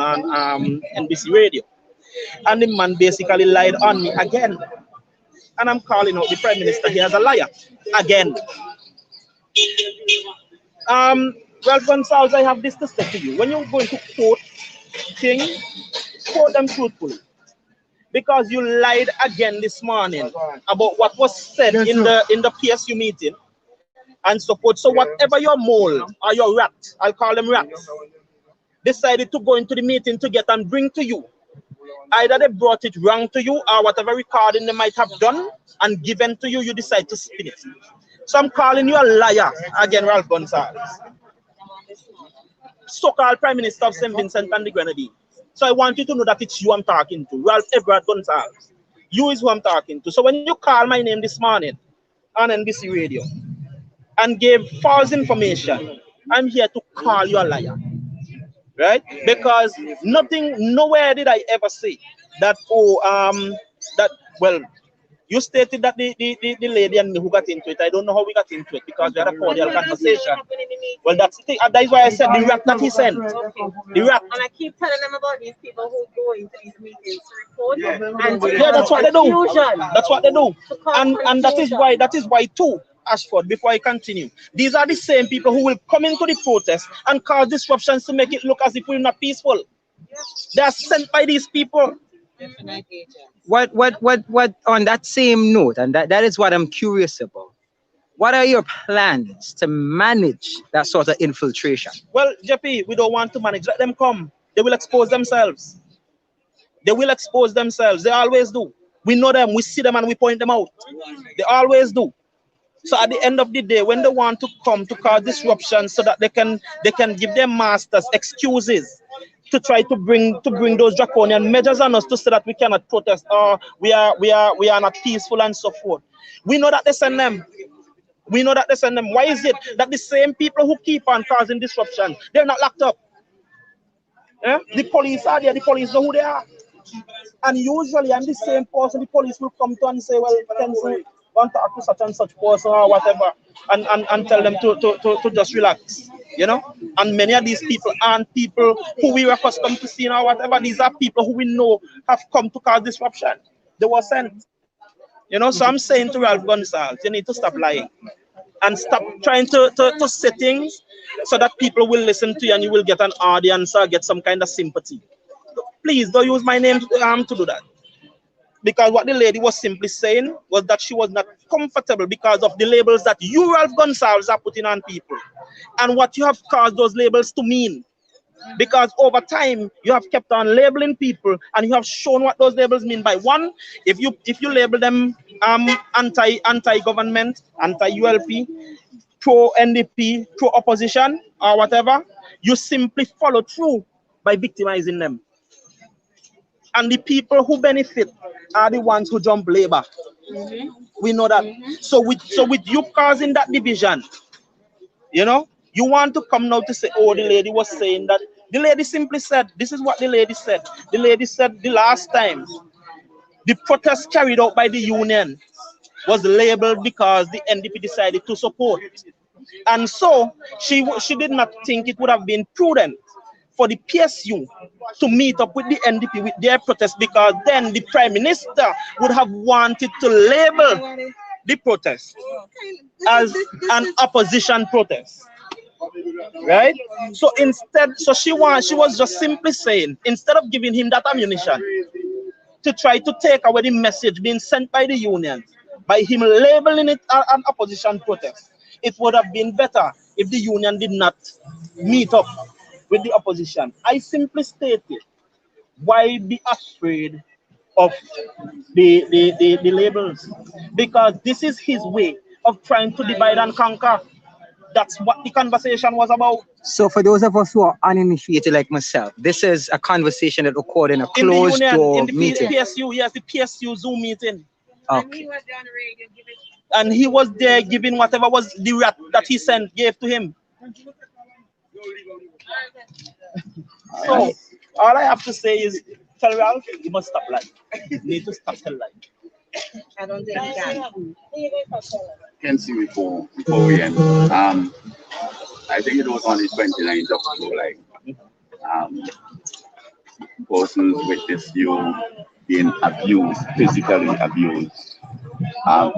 NBC Radio. And the man basically lied on me again. And I'm calling out the Prime Minister here as a liar again. Well, Gonsalves, I have this to say to you. When you're going to quote things, quote them truthfully. Because you lied again this morning about what was said in the PSU meeting and support. So whatever your mole or your rat, I'll call them rats, decided to go into the meeting to get and bring to you, either they brought it wrong to you or whatever recording they might have done and given to you, you decide to spin it. So I'm calling you a liar again, Ralph Gonsalves, so-called Prime Minister of St. Vincent and the Grenadines. So I want you to know that it's you I'm talking to, Ralph Everett Gonsalves. You is who I'm talking to. So when you call my name this morning on NBC Radio and gave false information, I'm here to call you a liar. Right? Because nowhere did I ever say that, well, you stated that the lady and me who got into it, I don't know how we got into it because we had a cordial conversation. Well, that's the thing. That's why I said the rat that he sent. The rat. And I keep telling them about these people who go into these meetings to report and to that's what they do. confusion. That's what they do. And that is why too, Ashford, before I continue, these are the same people who will come into the protest and cause disruptions to make it look as if we're not peaceful. They are sent by these people. What on that same note, and that is what I'm curious about. What are your plans to manage that sort of infiltration? Well, JP, we don't want to manage. Let them come. They will expose themselves. They will expose themselves. They always do. We know them, we see them, and we point them out. They always do. So at the end of the day, when they want to come to cause disruption so that they can give their masters excuses to try to bring those draconian measures on us to say that we cannot protest or we are not peaceful and so forth. We know that they send them. We know that they send them. Why is it that the same people who keep on causing disruption, they're not locked up? Yeah? The police are there. The police know who they are. And usually, I'm the same person. The police will come to and say, well, Kenzie, want to talk to such and such person or whatever, and tell them to just relax. You know, and many of these people aren't people who we were accustomed to seeing or whatever. These are people who we know have come to cause disruption. They were sent. You know, so I'm saying to Ralph Gonsalves, you need to stop lying and stop trying to say things so that people will listen to you and you will get an audience or get some kind of sympathy. Please don't use my name to do that. Because what the lady was simply saying was that she was not comfortable because of the labels that you, Ralph Gonsalves, are putting on people. And what you have caused those labels to mean. Because over time, you have kept on labeling people and you have shown what those labels mean by one, if you label them anti-government, anti-ULP, pro-NDP, pro-opposition, or whatever, you simply follow through by victimizing them. And the people who benefit are the ones who jump labor. We know that. So with you causing that division, you know, you want to come now to say, oh, the lady was saying that. The lady simply said, this is what the lady said. The lady said the last time the protest carried out by the union was labeled because the NDP decided to support. And so she did not think it would have been prudent for the PSU to meet up with the NDP with their protest, because then the Prime Minister would have wanted to label the protest as an opposition protest. Right? So instead, she was just simply saying, instead of giving him that ammunition to try to take away the message being sent by the unions, by him labeling it an opposition protest, it would have been better if the union did not meet up with the opposition. I simply stated, why be afraid of the labels? Because this is his way of trying to divide and conquer. That's what the conversation was about. So for those of us who are uninitiated like myself, this is a conversation that occurred in a closed door meeting. PSU, yes, the PSU Zoom meeting. Okay. And he was there giving whatever was the rat that he gave to him. So all I have to say is, tell Ralph, you must stop lying. You need to stop telling lying. I don't think he can. Can see before we end. I think it was on the 29th of July. Persons witnessed you being abused, physically abused,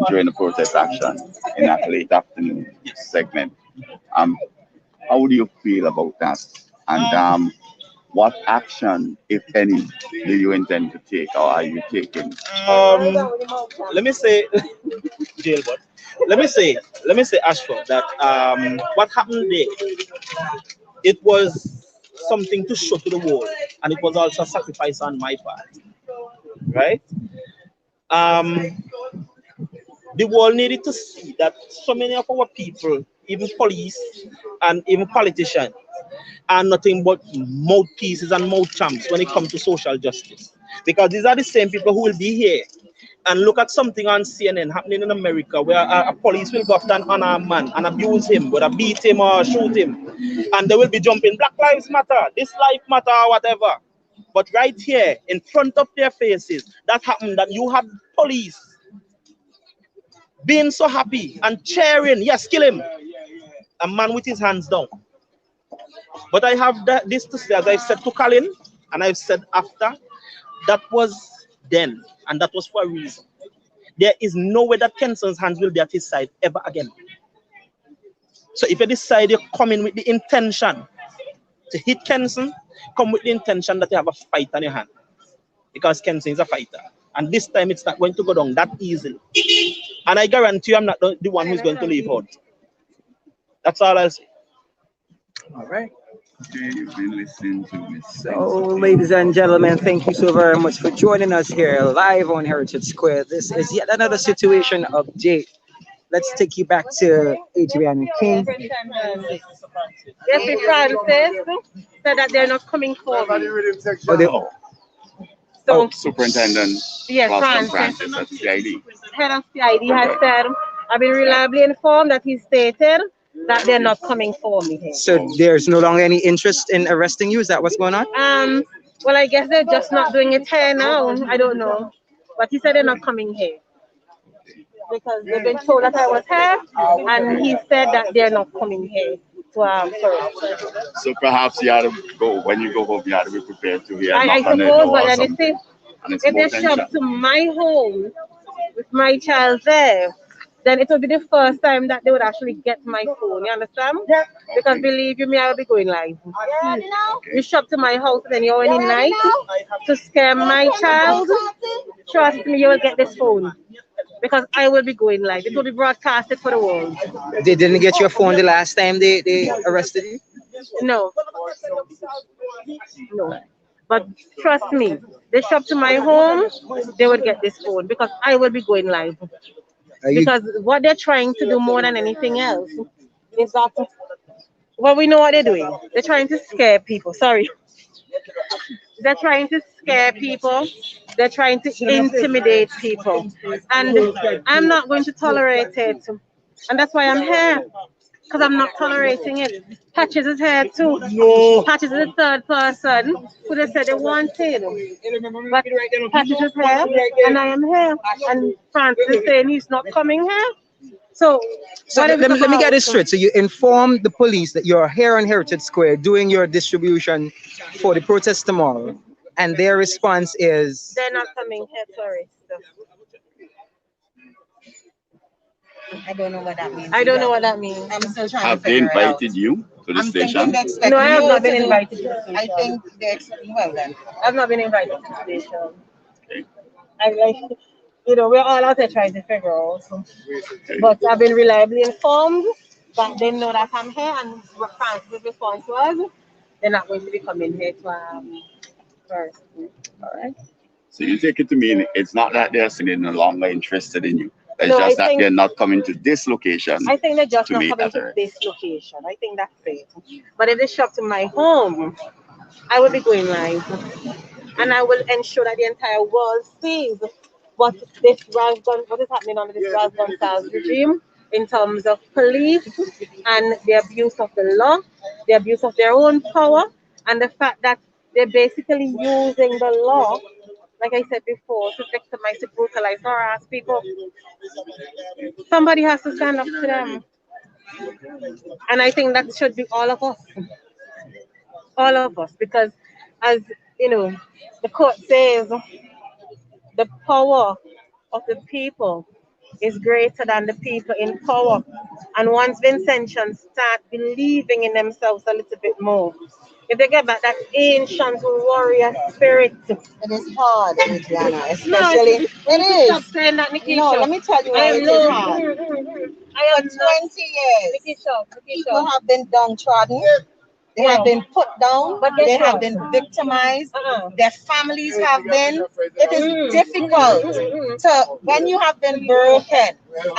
during the protest action in that late afternoon segment. How do you feel about that? And what action, if any, do you intend to take, or are you taking? Let me say, jailbird. Let me say, Ashford, that what happened there, it was something to show to the world, and it was also a sacrifice on my part, right? The world needed to see that so many of our people, even police and even politicians, are nothing but mouthpieces and mouth champs when it comes to social justice. Because these are the same people who will be here and look at something on CNN happening in America where a police will go after an unarmed man and abuse him, whether beat him or shoot him. And they will be jumping, Black Lives Matter, this life matter, whatever. But right here, in front of their faces, that happened, that you have police being so happy and cheering, yes, kill him. A man with his hands down. But I have this to say, as I've said to Colin, and I've said after, that was then, and that was for a reason. There is no way that Kenson's hands will be at his side ever again. So if you decide you're coming with the intention to hit Kenson, come with the intention that you have a fight on your hand. Because Kenson is a fighter. And this time it's not going to go down that easily. And I guarantee you I'm not the one who's going to leave out. That's all I'll say. All right. Okay, you've been listening to Miss. So, ladies and gentlemen, thank you so very much for joining us here live on Heritage Square. This is yet another situation update. Let's take you back to Adriana King. Yes, Francis said that they're not coming forward. So, Superintendent. yes, Francis at CID. Head of CID has said, I've been reliably informed that he stated that they're not coming for me here. So there's no longer any interest in arresting you? Is that what's going on? Well, I guess they're just not doing it here now. I don't know. But he said they're not coming here. Because they've been told that I was here, and he said that they're not coming here to So perhaps you had to go, when you go home, you had to be prepared to hear. I suppose, but then if they show up to my home with my child there, then it will be the first time that they would actually get my phone, you understand? Because believe you me, I will be going live. You shop to my house, then you're in the night to scare my child. Trust me, you will get this phone. Because I will be going live. It will be broadcasted for the world. They didn't get your phone the last time they arrested you? No. No. But trust me, they shop to my home, they would get this phone because I will be going live. Because what they're trying to do more than anything else is that, well, we know what they're doing. They're trying to scare people. Sorry. They're trying to scare people. They're trying to intimidate people. And I'm not going to tolerate it. And that's why I'm here. Because I'm not tolerating it. Patches is here too. No. Patches is the third person who they said they wanted. But Patches is here and I am here. And Francis is saying he's not coming here. So, So what if let me get about- this straight. So you inform the police that you're here on Heritage Square doing your distribution for the protest tomorrow, and their response is they're not coming here to arrest us. I don't know what that means. I don't know what that means. I'm still trying Have to they figure it out. invited you to the I'm thinking station? they expect No, I have you not been to do- invited to the I station. think they expect, well then. I've not been invited to the station. Okay. I like, we're all out there trying to figure out. Okay. But I've been reliably informed that they know that I'm here, and Francis' response was they're not going to be coming here to first. all right. So you take it to mean it's not that they're no longer interested in you. It's No, just I that think- they're not coming to this location. I think they're just to not meet coming at to her. this location. I think that's it. But if they show up to my home, I will be going live. And I will ensure that the entire world sees what what is happening under this Ras Gonzalez regime in terms of police and the abuse of the law, the abuse of their own power, and the fact that they're basically using the law, like I said before, to victimize, to brutalize, harass people. Somebody has to stand up to them. And I think that should be all of us. All of us. Because as the court says, the power of the people is greater than the people in power. And once Vincentians start believing in themselves a little bit more, if they get back that ancient warrior spirit. It is hard, Adriana, No, especially. Stop saying that, Nikisha. No, let me tell you why it is hard. I For 20 years, Nikisha. people have been downtrodden. They have been put down, But guess they have what? been victimized, their families have been. It is Mm. difficult to, when you have been broken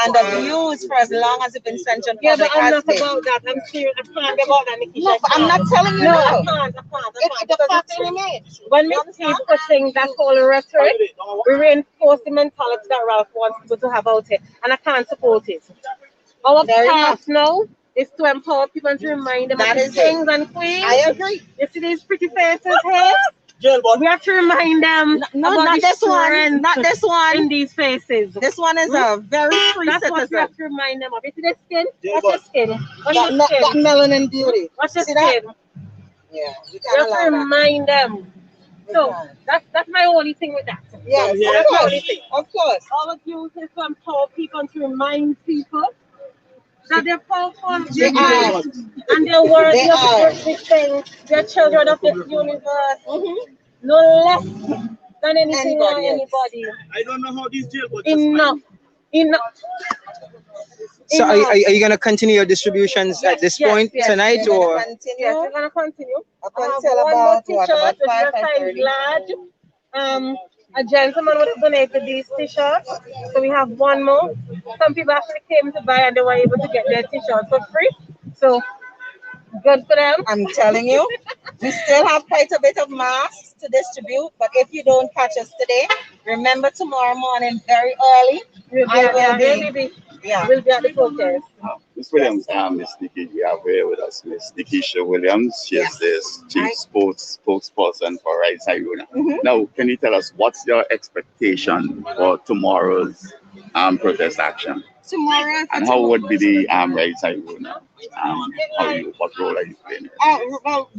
and abused for as long as the Vincentian Yeah, but public I'm has not been. about that. I'm serious. I can't be about that, Nikisha. No, but I'm not telling you No, no. I can't. It's the facts remain. When we keep pushing that whole rhetoric, we reinforce the mentality that Ralph wants people to have out here, and I can't support it. Our Fair enough. task now is to empower people and to remind them That of is the it. kings and queens. I agree. You see these pretty faces here? We have to remind them No, about not the this one. strength Not this one. in these faces. This one is a very free That's what we citizen. have to remind them of. You see the skin? What's your skin? What's That, your that skin? melanin beauty. What's your See that? skin? Yeah, you We can't have to allow that. remind them. So that's my only thing with that. Yes, That's of my course. only thing. Of course. All of you is to empower people and to remind people that they're powerful, They are. and they're worthy They of are. everything. They're children of this universe, no less than anything or Anybody else. anybody. I don't know how these jailbirds Enough. Enough. So are Enough. you gonna continue your distributions at this yes, point yes. tonight, We're or gonna continue Yes, we're gonna continue. up I have until one more about t-shirt, what? About which is 5, a size 5:30. large. A gentleman would have donated these t-shirts, so we have one more. Some people actually came to buy and they were able to get their t-shirts for free. So good for them. I'm telling you, we still have quite a bit of masks to distribute. But if you don't catch us today, remember tomorrow morning very early. We'll be I at will the- be. Yeah. We'll be at the protest. Ms. Williams, Miss Nikki, we have here with us Miss Nikisha Williams. She is the chief spokesperson for Rights Iruna. Now, can you tell us what's your expectation for tomorrow's protest action? Tomorrow. And how would be the Rights Iruna? What role are you playing? Well,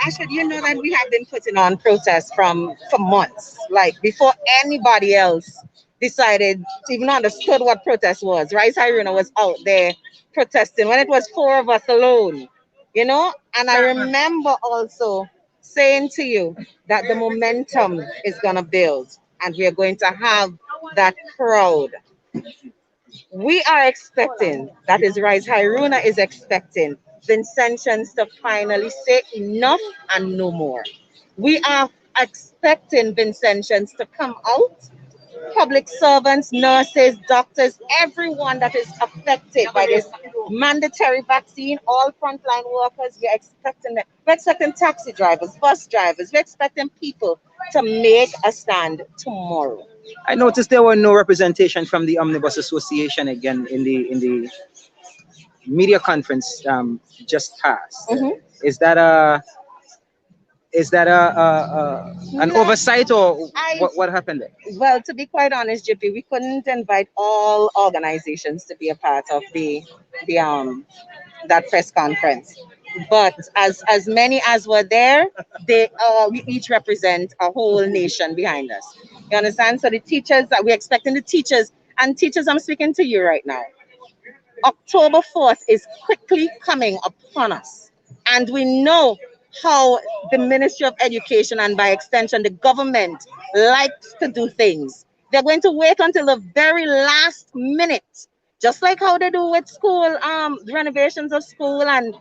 Ashad, you know that we have been putting on protests for months, like before anybody else decided, even understood what protest was. Rice Iruna was out there protesting when it was 4 of us alone, And I remember also saying to you that the momentum is gonna build, and we are going to have that crowd. We are expecting, that is Rice Iruna is expecting Vincentians to finally say enough and no more. We are expecting Vincentians to come out, public servants, nurses, doctors, everyone that is affected by this mandatory vaccine, all frontline workers, we're expecting them. We're expecting taxi drivers, bus drivers, we're expecting people to make a stand tomorrow. I noticed there were no representation from the Omnibus Association again in the media conference just passed. Is that Is that an No, oversight, or I what happened there? well, to be quite honest, JP, we couldn't invite all organizations to be a part of the that press conference. But as many as were there, we each represent a whole nation behind us. You understand? So the teachers that we're expecting the teachers and teachers, I'm speaking to you right now. October 4th is quickly coming upon us. And we know how the Ministry of Education and by extension the government likes to do things. They're going to wait until the very last minute, just like how they do with school renovations of school and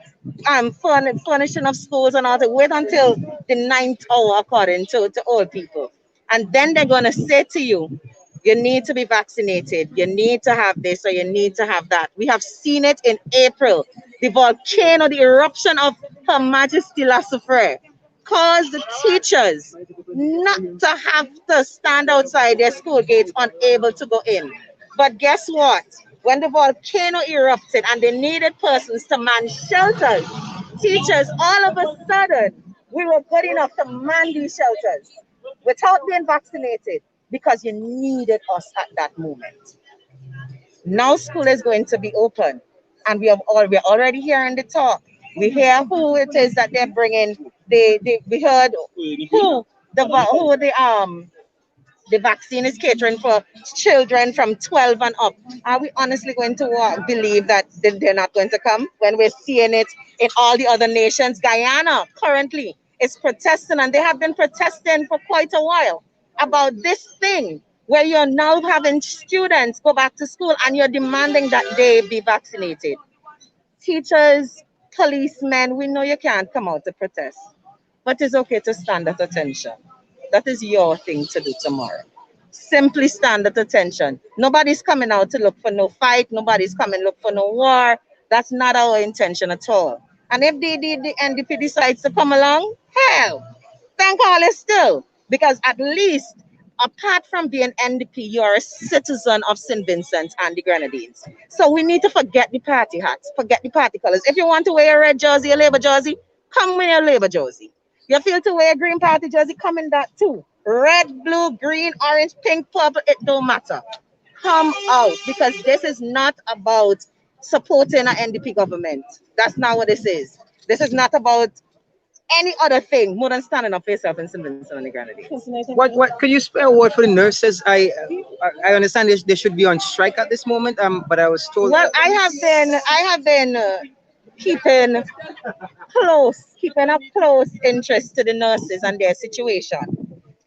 furnishing of schools and all. To wait until the ninth hour, according to old people, and then they're going to say to you, you need to be vaccinated, you need to have this, or you need to have that. We have seen it in April. The volcano, the eruption of Her Majesty La Soufrière caused the teachers not to have to stand outside their school gates unable to go in. But guess what? When the volcano erupted and they needed persons to man shelters, teachers, all of a sudden, we were good enough to man these shelters without being vaccinated because you needed us at that moment. Now school is going to be open, and we're already hearing the talk. We hear who it is that they're bringing. We heard who the vaccine is catering for children from 12 and up. Are we honestly going to believe that they're not going to come when we're seeing it in all the other nations? Guyana currently is protesting, and they have been protesting for quite a while about this thing where you're now having students go back to school and you're demanding that they be vaccinated. Teachers, policemen, we know you can't come out to protest, but it's okay to stand at attention. That is your thing to do tomorrow. Simply stand at attention. Nobody's coming out to look for no fight. Nobody's coming look for no war. That's not our intention at all. And if the NDP decides to come along, hell, thank all is still. Because at least, apart from being NDP, you're a citizen of St. Vincent and the Grenadines. So we need to forget the party hats, forget the party colors. If you want to wear a red jersey, a Labour jersey, come with your Labour jersey. You feel to wear a Green Party jersey, come in that too. Red, blue, green, orange, pink, purple, it don't matter. Come out, because this is not about supporting an NDP government. That's not what this is. This is not about any other thing more than standing up for yourself in St. Vincent and the Grenadines. What could you spare a word for the nurses? I understand they should be on strike at this moment. But I was told. Well, I have been keeping keeping a close interest to the nurses and their situation.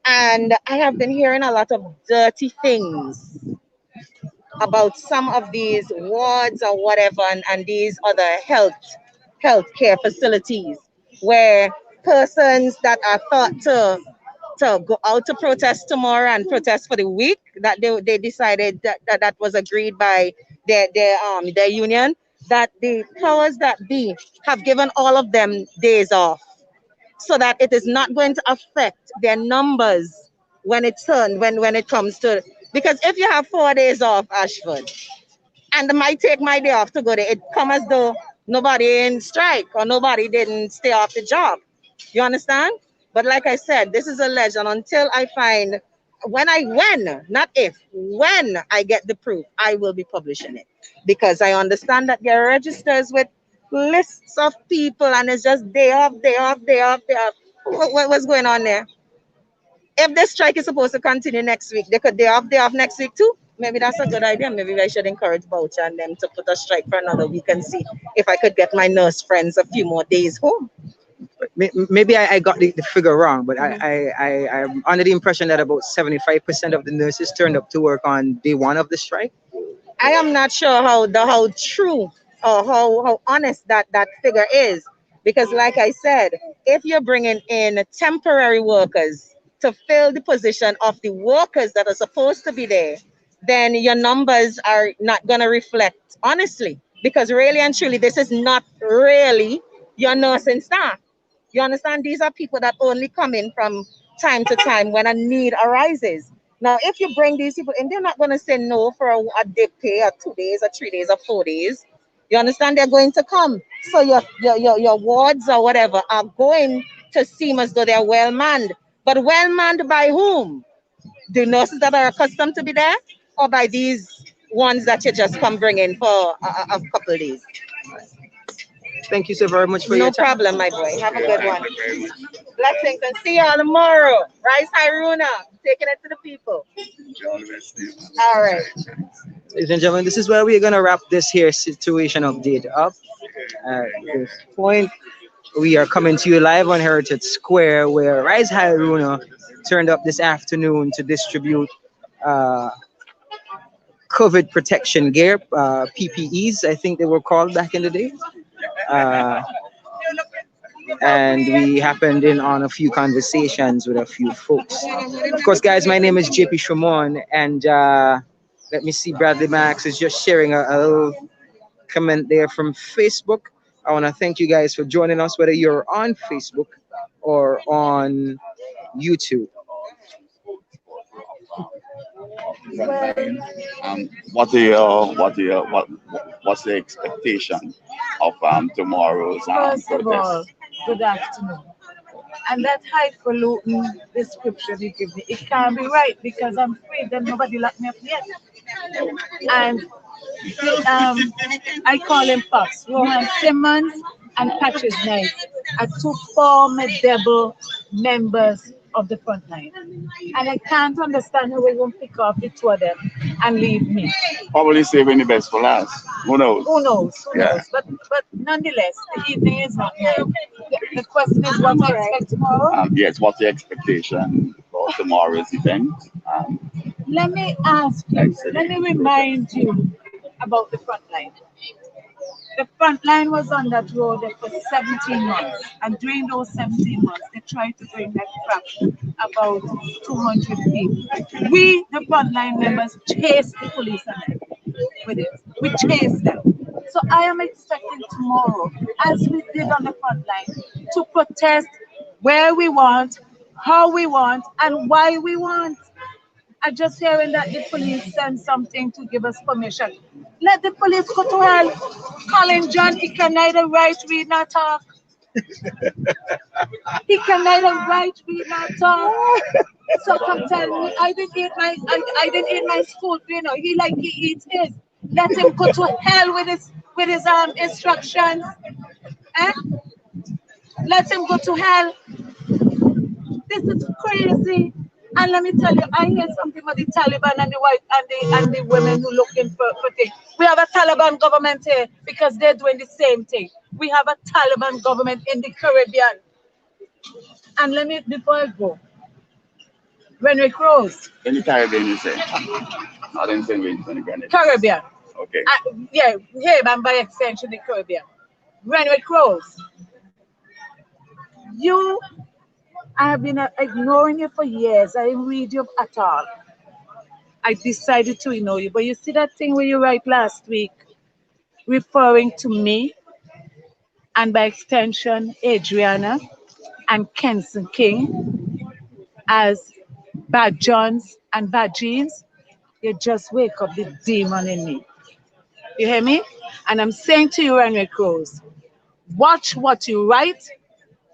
And I have been hearing a lot of dirty things about some of these wards or whatever, and these other healthcare facilities where persons that are thought to go out to protest tomorrow and protest for the week, that they decided that was agreed by their union, that the powers that be have given all of them days off so that it is not going to affect their numbers when when it comes to, because if you have 4 days off, Ashford, and I might take my day off to go there, it come as though nobody in strike or nobody didn't stay off the job. You understand? But like I said, this is a legend until I find, not if, when I get the proof, I will be publishing it. Because I understand that there are registers with lists of people and it's just day off, day off, day off, day off. What's going on there? If the strike is supposed to continue next week, they could day off next week too. Maybe that's a good idea. Maybe I should encourage Boucher and them to put a strike for another week and see if I could get my nurse friends a few more days home. Maybe I got the figure wrong, but I'm under the impression that about 75% of the nurses turned up to work on day one of the strike. I am not sure how true or how honest that figure is, because like I said, if you're bringing in temporary workers to fill the position of the workers that are supposed to be there, then your numbers are not going to reflect honestly, because really and truly this is not really your nursing staff. You understand? These are people that only come in from time to time when a need arises. Now, if you bring these people in, they're not going to say no for a day pay or 2 days or 3 days or 4 days. You understand? They're going to come. So your wards or whatever are going to seem as though they're well manned. But well manned by whom? The nurses that are accustomed to be there, or by these ones that you just come bring in for a couple of days? Thank you so very much for your No time. problem, my boy. Have a good one. Blessings and see y'all tomorrow. Rise High Runa, taking it to the people. All right. Ladies and gentlemen, this is where we're gonna wrap this here situation update up. At this point, we are coming to you live on Heritage Square, where Rise High Runa turned up this afternoon to distribute COVID protection gear, PPEs, I think they were called back in the day. And we happened in on a few conversations with a few folks. Of course, guys, my name is JP Shimon, and let me see, Bradley Max is just sharing a little comment there from Facebook. I want to thank you guys for joining us, whether you're on Facebook or on YouTube. What's the expectation of tomorrow's First of all, protest? good afternoon. And that highfalutin description you give me, it can't be right because I'm free, then nobody locked me up yet. And I call him Pops, Rohan Simmons and Patches Knight are two formidable members of the front line. And I can't understand how we're going to pick off the two of them and leave me. Probably saving the best for last. Who knows? Who knows? Who Yeah. knows? But nonetheless, the evening is not now. The question is what I expect tomorrow. Yes, what's the expectation for tomorrow's event? Let me ask you, let me remind you about the front line. The front line was on that road for 17 months, and during those 17 months, they tried to bring that fraction about 200 people. We, the front line members, chased the police with it. We chased them. So I am expecting tomorrow, as we did on the front line, to protest where we want, how we want, and why we want. I'm just hearing that the police send something to give us permission. Let the police go to hell. Colin John, he can neither write, read, nor talk. He can neither write, read, nor talk. So come tell me, I didn't eat my school dinner. He eats his. Let him go to hell with his instructions. Eh? Let him go to hell. This is crazy. And let me tell you, I hear something about the Taliban and the white and the women who looking for things. We have a Taliban government here because they're doing the same thing. We have a Taliban government in the Caribbean. And let me, before I go, when we cross. In the Caribbean, you say? I didn't say in the Caribbean. Caribbean. Okay. Yeah, here and by extension the Caribbean. When we cross, I have been ignoring you for years. I didn't read you at all. I decided to ignore you. But you see that thing where you write last week, referring to me, and by extension, Adriana and Kenson King as bad Johns and bad jeans? You just wake up the demon in me. You hear me? And I'm saying to you, Renwick Rose, watch what you write,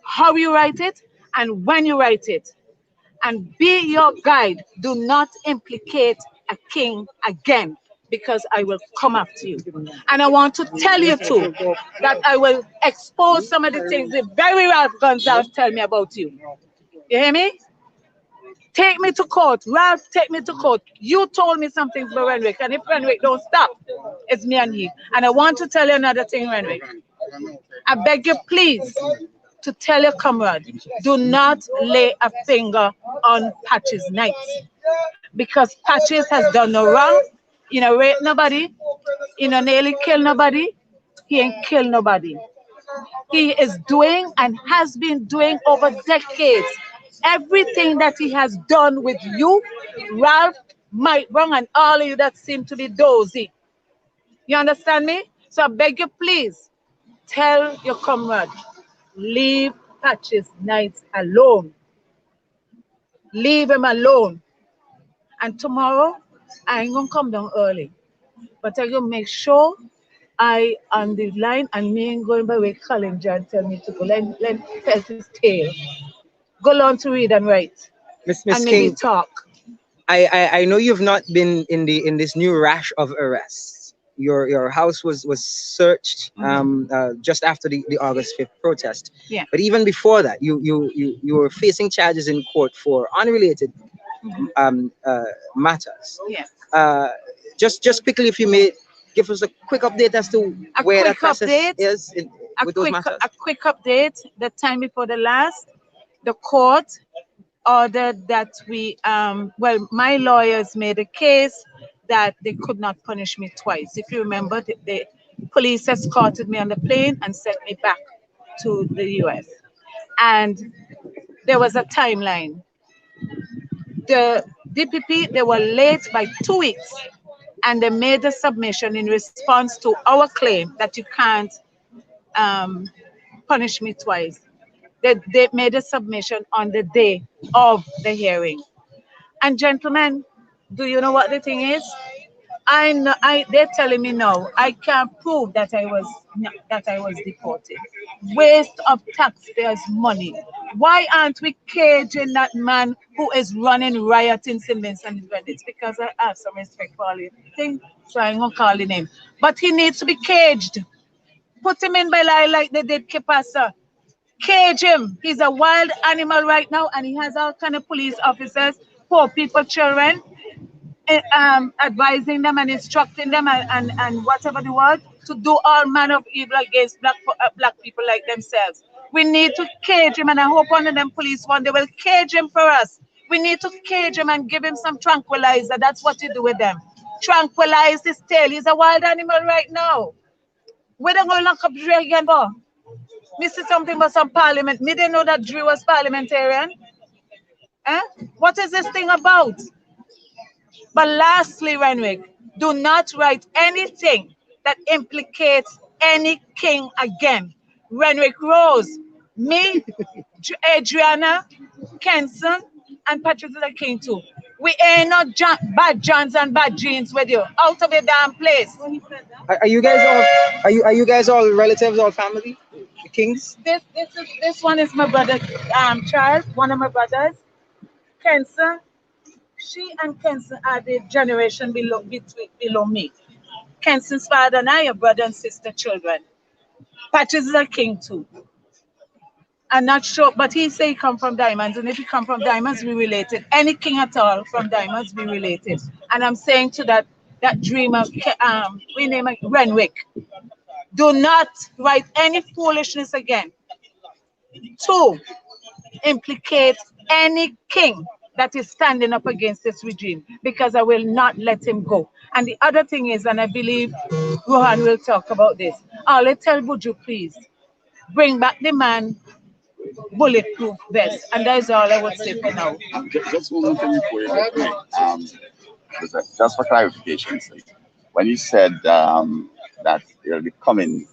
how you write it, and when you write it. And be your guide. Do not implicate a king again, because I will come after you. And I want to tell you too that I will expose some of the things the very Ralph Gonzalez tell me about you. You hear me? Take me to court. Ralph, take me to court. You told me something for Renwick, and if Renwick don't stop, it's me and you. And I want to tell you another thing, Renwick. I beg you, please, to tell your comrade, do not lay a finger on Patches Knight, because Patches has done no wrong. He no rape nobody. He no nearly kill nobody. He ain't kill nobody. He is doing and has been doing over decades everything that he has done with you, Ralph, Mike Brown, and all of you that seem to be dozy. You understand me? So I beg you, please, tell your comrade, leave Patches Knight alone. Leave him alone. And tomorrow, I ain't gonna come down early, but I gonna make sure I on the line and me ain't going by way calling John tell me to go. Let felt his tail. Go on to read and write. Miss And maybe King, talk. I know you've not been in this new rash of arrests. Your house was searched just after the August 5th protest. Yeah. But even before that, you were facing charges in court for unrelated matters. Yes. Just quickly, if you may give us a quick update as to where that process is with those matters. A quick update. The time before the last, the court ordered that we well, my lawyers made a case that they could not punish me twice. If you remember, the police escorted me on the plane and sent me back to the US. And there was a timeline. The DPP, they were late by 2 weeks, and they made a submission in response to our claim that you can't punish me twice. They made a submission on the day of the hearing. And gentlemen, do you know what the thing is? I know, they're telling me no. I can't prove that I was deported. Waste of taxpayers' money. Why aren't we caging that man who is running riot in St. Vincent? It's because I have some respect for all you think, so I'm gonna call the name. But he needs to be caged. Put him in by lie like they did Kipasa. Cage him. He's a wild animal right now, and he has all kind of police officers, poor people, children, advising them and instructing them and whatever the word to do all manner of evil against black people like themselves. We need to cage him, and I hope one of them police one day will cage him for us. We need to cage him and give him some tranquilizer. That's what you do with them. Tranquilize his tail. He's a wild animal right now. We don't go lock up Dre again, boy. Me see something about some parliament. Me didn't know that Dre was parliamentarian. Eh? What is this thing about? But lastly, Renwick, do not write anything that implicates any king again. Renwick Rose, me, Adriana, Kenson, and Patricia King too. We ain't not bad Johns and bad jeans with you. Out of your damn place. Are you guys all are you guys all relatives, all family? The Kings? This one is my brother, Charles, one of my brothers. Kenson. She and Kenson are the generation below me. Kenson's father and I are brother and sister children. Patches is a king too. I'm not sure, but he say he come from Diamonds, and if he come from Diamonds, we related. Any king at all from Diamonds, we related. And I'm saying to that dreamer, we name it Renwick, do not write any foolishness again. 2, implicate any king that is standing up against this regime, because I will not let him go. And the other thing is, and I believe Rohan will talk about this, let's tell Buju, please, bring back the man bulletproof vest. And that is all I would say for now. Just one thing before you get me. Just for clarification, when you said that they'll be coming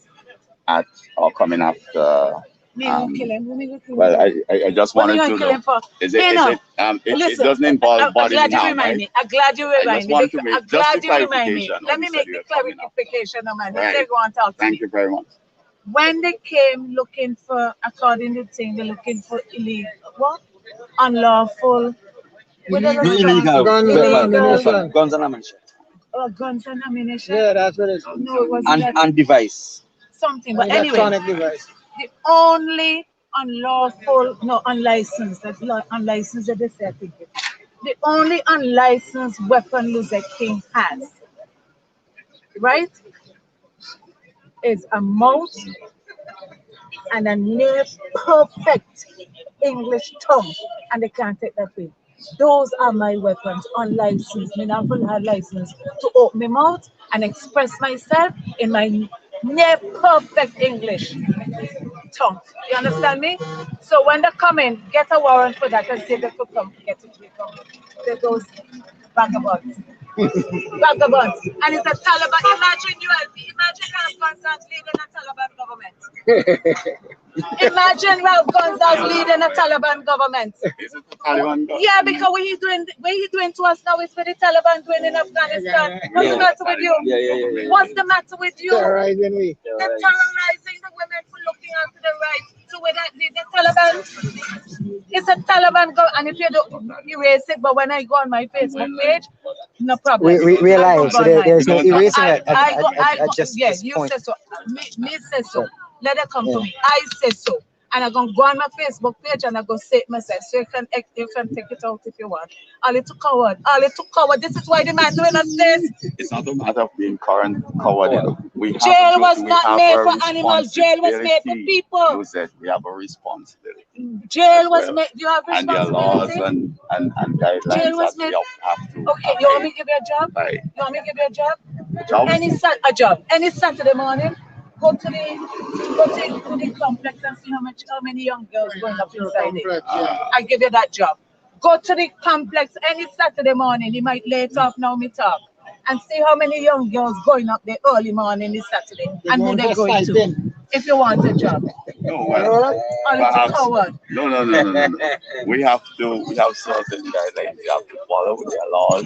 at or coming after. Well, I just wanted to know. It doesn't involve body now, right? I'm glad you remind me. I'm glad you remind me. Let me make the clarification, man. Right. Thank you very much. When they came looking for, according to the thing, they're looking for illegal, what? Unlawful. Illegal. Guns and ammunition. Oh, guns and ammunition. Yeah, that's what it is. No, it was And device. something. But anyway, Electronic device. the only unlawful, no, unlicensed, that's unlicensed, that they say, I think. The only unlicensed weapon Luther King has, right, is a mouth and a near perfect English tongue, and they can't take that away. Those are my weapons, unlicensed. Me not full hard license to open my mouth and express myself in my near perfect English tongue. You understand me? So when they come in, get a warrant for that and say they could come get it. They're those vagabonds. Vagabonds. And it's a Taliban. Imagine you, imagine Afghanistan leading a Taliban government. Imagine Ralph Gonzalez leading a Taliban government. Is it the Taliban government? Yeah, because what he doing to us now is for the Taliban doing in Afghanistan. What's the matter with you? Yeah. What's the matter with you? Terrorizing me. They're terrorizing the women for looking after the rights. So with that, the Taliban, it's a Taliban go, and if you don't erase it, but when I go on my Facebook page, no problem. We alive, so there's no erasing at just yeah, this you point. say so. Me say so. Let it come to me. I say so. And I'm gonna go on my Facebook page and I'm gonna say it myself. So you can take it out if you want. All it to coward. This is why the man doing us this. It's not a matter of being coward. Jail was not made for animals. Jail was made for people. You said we have a responsibility. Jail was made. You have And there are laws responsibility. and guidelines Jail was that we made. have to. Okay, you want me to give you a job? Right. You want me to give you a job? Job? A job. Any Saturday morning, go to the complex and see how many young girls going up inside it. I give you that job. Go to the complex any Saturday morning. You might late off now, me talk. And see how many young girls going up there early morning this Saturday. And who they going to. If you want a job. No, well, perhaps, coward. No. We have certain guidelines we have to follow with their laws,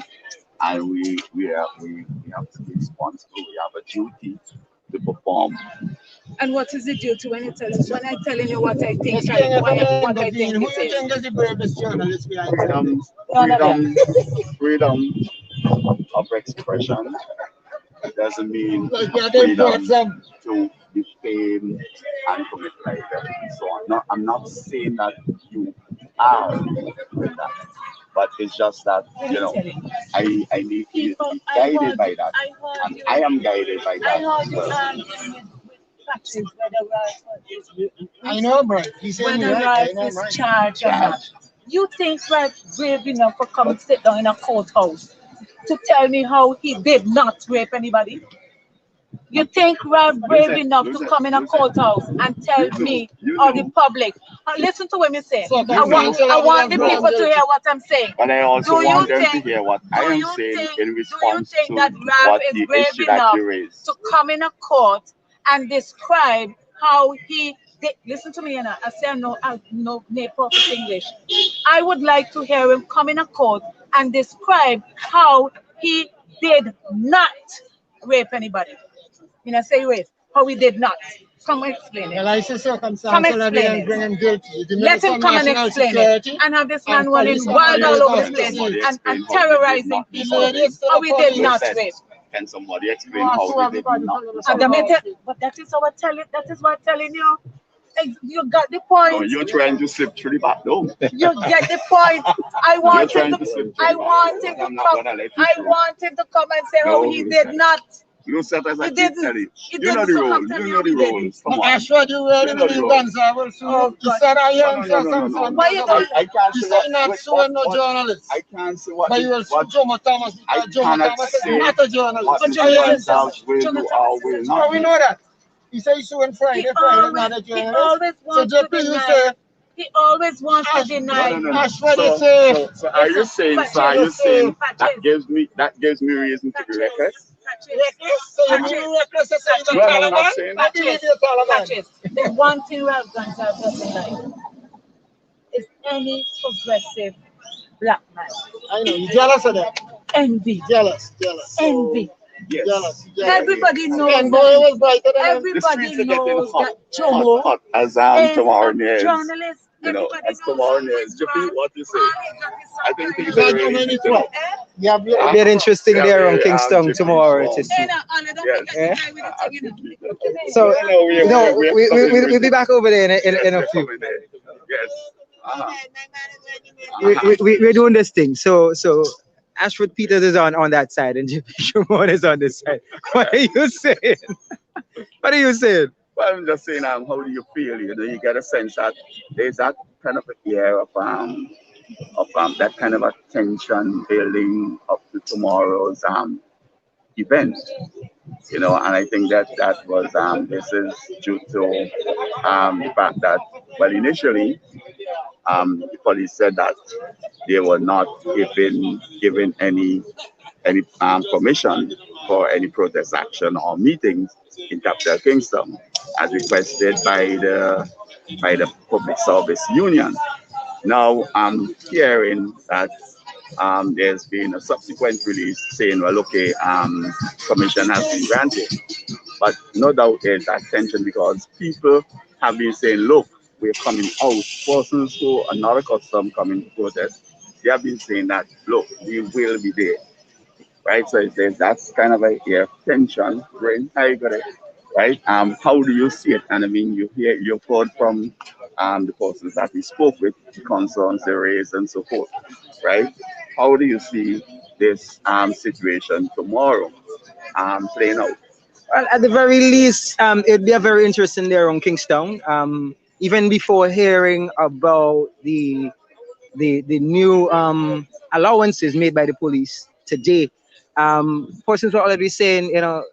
and we have to be responsible. We have a duty to perform. And what is the duty when I'm telling you what I think? Who you think is the bravest journalist behind Freedom of expression doesn't mean like freedom to defame and commit libel and so on. I'm not saying that you are with that, but it's just that I need to be guided by that, and I am guided by that. I know, bro. He's saying whether Ralph is charged or not. You think Ralph brave enough to come and sit down in a courthouse to tell me how he did not rape anybody? You think Ralph brave enough to come in a courthouse and tell me or the public? Listen to what me say. I want the people to hear what I'm saying. But I also want them to hear what I am saying in response to what the issue that you raised. To come in a court and describe how he did. Listen to me, I say no perfect English. I would like to hear him come in a court and describe how he did not rape anybody. I say rape, how he did not. Come explain it. Well, I say circumstantial Come explain bring him guilty. Let him come and explain it. And have this man running wild all over the place and terrorizing people. How he did not rape. Can somebody explain how they did not? But that is what I'm telling you. You got the point. No, you're trying to slip through the back door. You get the point. I want him to come and say how he did not. You set as I keep telling you. You know the rules. You know the rules. Come on. I showed you where the guns are. You said I am something. Why you don't? I can't You say say not suing no journalist. I can't say what. But you will sue Jomo Thomas because Jomo Thomas is not a journalist. What But Mr. will do or will so not. we know that. He said he's suing Friday not a journalist. So JP, you say he always wants to deny. So are you saying that gives me reason to be reckless? So you reckless to say the Well, I'm not saying that. The one thing Ralph Gonzalez doesn't like is any progressive black man. I know, you jealous of that? Envy. Jealous. Envy. Yes. Jealous. Everybody knows. And boy, it was brighter than Everybody knows that Jomo, hot as tomorrow news. journalists. As tomorrow news. JP, what you say? I think things that. are really interesting. Yeah, It'll be interesting there on Kingston tomorrow to see. So we'll be back over there in a few. Yes. We're doing this thing. So Ashford Peters is on that side and JP Shimon is on this side. What are you saying? What are you saying? Well, I'm just saying, how do you feel? You get a sense that there's that kind of a air of that kind of a tension building up to tomorrow's event. And I think that was this is due to the fact that initially the police said that they were not given any permission for any protest action or meetings in Capital Kingston. as requested by the Public Service Union. Now I'm hearing that there's been a subsequent release saying, well, okay, permission has been granted. But no doubt there's that tension because people have been saying, look, we're coming out. Persons who are not accustomed coming to protest, they have been saying that, look, we will be there. Right? So there's that's kind of a tension. Brain, how you got it? Right? How do you see it? And I mean, you've heard from the persons that we spoke with, the concerns they raised and so forth. Right? How do you see this situation tomorrow playing out? Well, at the very least, it'd be a very interesting day around Kingstown. Even before hearing about the new allowances made by the police today, persons were already saying, you know,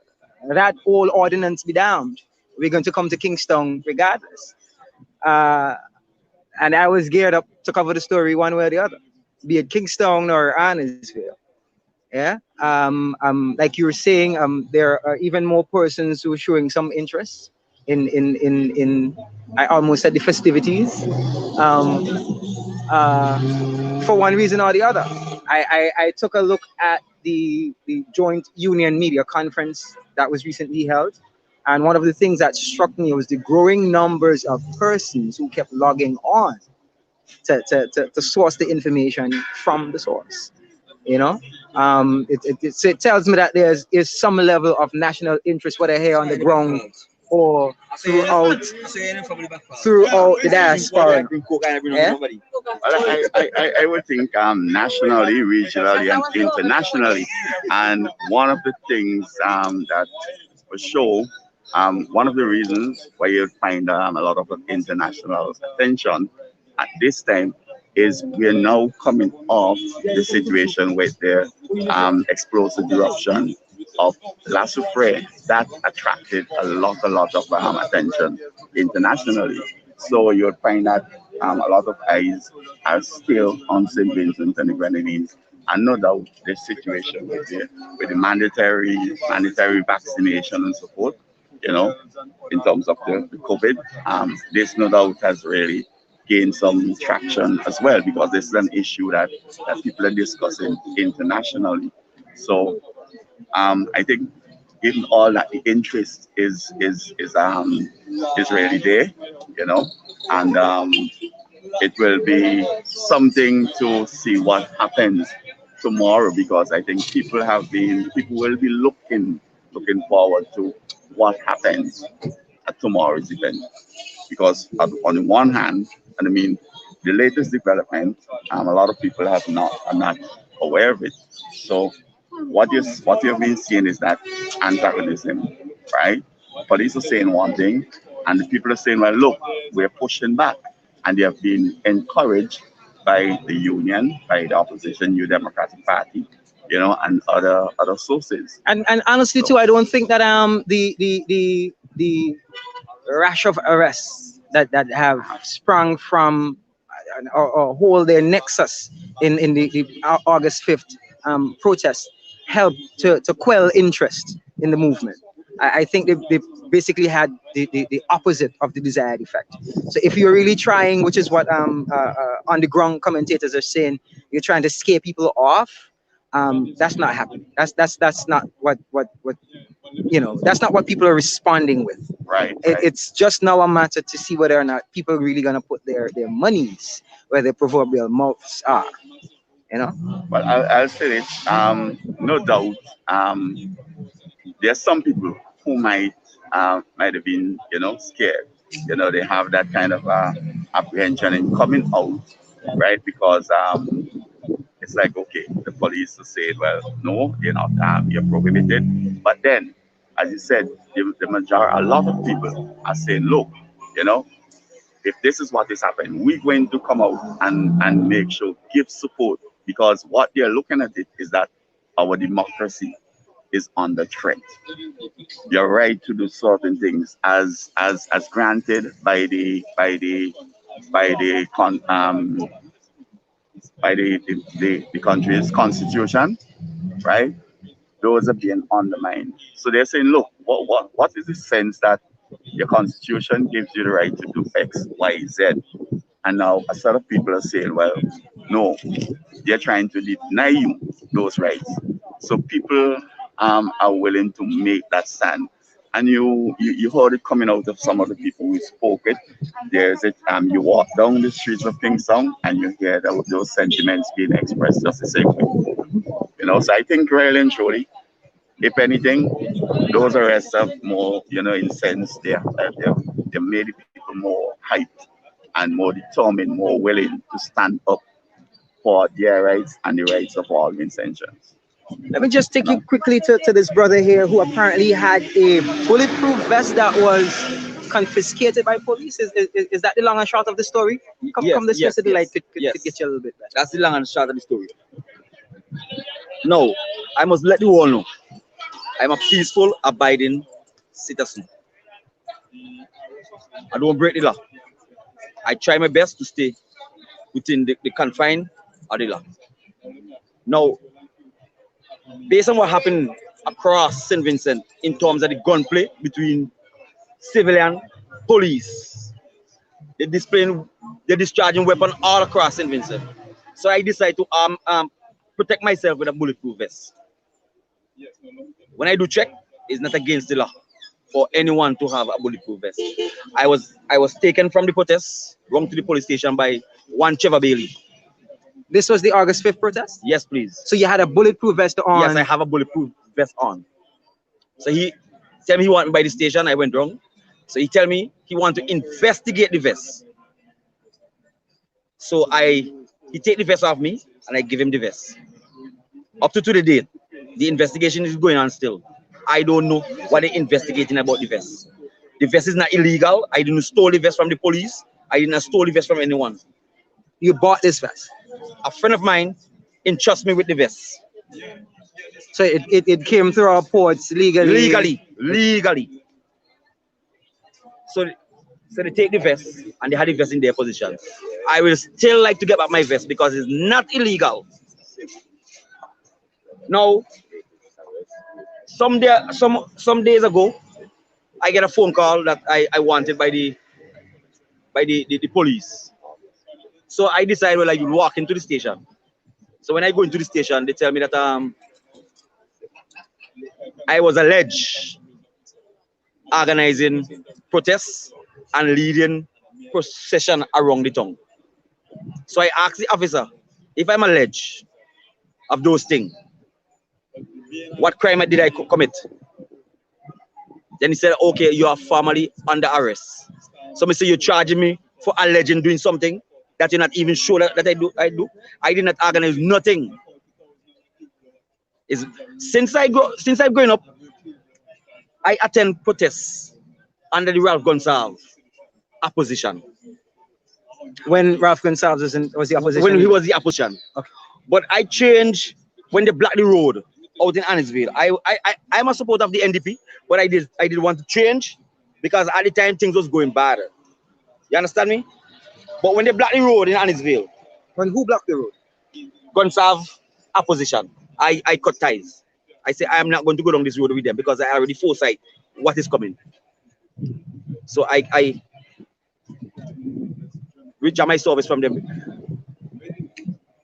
that whole ordinance be damned. We're going to come to Kingstown regardless. And I was geared up to cover the story one way or the other, be it Kingstown or Arnesville. Yeah. Like you were saying, there are even more persons who are showing some interest in I almost said the festivities. Um, for one reason or the other. I took a look at the joint union media conference that was recently held. And one of the things that struck me was the growing numbers of persons who kept logging on to source the information from the source. You know, it tells me that is some level of national interest, whether here on the ground or throughout the diaspora. Yeah? Well, I would think nationally, regionally, and internationally. And one of the things that for sure, one of the reasons why you find a lot of international attention at this time is we're now coming off the situation with the explosive eruption of La Soufrière that attracted a lot of attention internationally. So you'll find that a lot of eyes are still on St. Vincent and the Grenadines, and no doubt the situation with the mandatory vaccination and so forth, you know, in terms of the COVID, this no doubt has really gained some traction as well because this is an issue that people are discussing internationally. So I think given all that the interest is really there, you know, and it will be something to see what happens tomorrow because I think people will be looking forward to what happens at tomorrow's event because on the one hand, and I mean the latest development, a lot of people are not aware of it. So what you've been seeing is that antagonism, right? Police are saying one thing, and the people are saying, well, look, we're pushing back, and they have been encouraged by the union, by the opposition, New Democratic Party, you know, and other sources. And honestly, too, I don't think that the rash of arrests that have sprung from or hold their nexus in the August 5th protest helped to quell interest in the movement. I think they basically had the opposite of the desired effect. So if you're really trying, which is what on the ground commentators are saying, you're trying to scare people off, that's not happening. That's not what you know, that's not what people are responding with. Right. It's just now a matter to see whether or not people are really gonna put their monies where their proverbial mouths are. You know. But I'll say this. No doubt. There's some people who might have been, you know, scared. You know, they have that kind of apprehension in coming out, right? Because it's like, okay, the police will say, well, no, you're not, you're prohibited. But then, as you said, the majority, a lot of people are saying, look, you know, if this is what is happening, we're going to come out and make sure, give support, because what they're looking at it is that our democracy is under threat. Your right to do certain things as granted by the country's constitution, right? Those are being undermined. So they're saying, look, what is the sense that Your constitution gives you the right to do X, Y, Z. And now a set of people are saying, well, no, they're trying to deny you those rights. So people are willing to make that stand. And you heard it coming out of some of the people who spoke it. There's it. You walk down the streets of Kingston and you hear those sentiments being expressed just the same way. You know, so I think really and truly, if anything, those arrests have more, incensed. They made the people more hyped and more determined, more willing to stand up for their rights and the rights of all Vincentians. Let me just take you quickly to this brother here who apparently had a bulletproof vest that was confiscated by police. Is that the long and short of the story? Come this way to the light could get you a little bit better. That's the long and short of the story. No, I must let you all know. I'm a peaceful, abiding citizen. I don't break the law. I try my best to stay within the confine of the law. Now, based on what happened across St. Vincent in terms of the gunplay between civilian police, they're discharging weapons all across St. Vincent. So I decided to protect myself with a bulletproof vest. When I do check, it's not against the law for anyone to have a bulletproof vest. I was taken from the protest, wrong to the police station by one Trevor Bailey. This was the August 5th protest? Yes, please. So you had a bulletproof vest on? Yes, I have a bulletproof vest on. So he tell me he want me by the station. I went wrong. So he tell me he want to investigate the vest. So he take the vest off me and I give him the vest. Up to the date, the investigation is going on still. I don't know what they're investigating about the vest. The vest is not illegal. I didn't steal the vest from the police. I didn't steal the vest from anyone. You bought this vest? A friend of mine entrusted me with the vest. So it came through our ports legally? Legally. So they take the vest and they had the vest in their possession. I will still like to get back my vest because it's not illegal. Now, some days ago, I get a phone call that I wanted by the police. So I decided, well, I will walk into the station. So when I go into the station, they tell me that I was alleged organizing protests and leading procession around the town. So I asked the officer if I'm alleged of those things, what crime did I commit? Then he said, okay, you are formally under arrest. So I say, you're charging me for alleging doing something that you're not even sure that I do. I did not organize nothing. Since I've grown up, I attend protests under the Ralph Gonsalves opposition. When Ralph Gonsalves was the opposition? When he was the opposition. Okay. But I changed when they blocked the road out in Annisville. I'm a supporter of the NDP, but I did want to change because at the time things was going bad. You understand me? But when they blocked the road in Annisville. When who blocked the road? Gonsalves opposition. I cut ties. I say I am not going to go down this road with them because I already foresight what is coming. So I withdraw my service from them.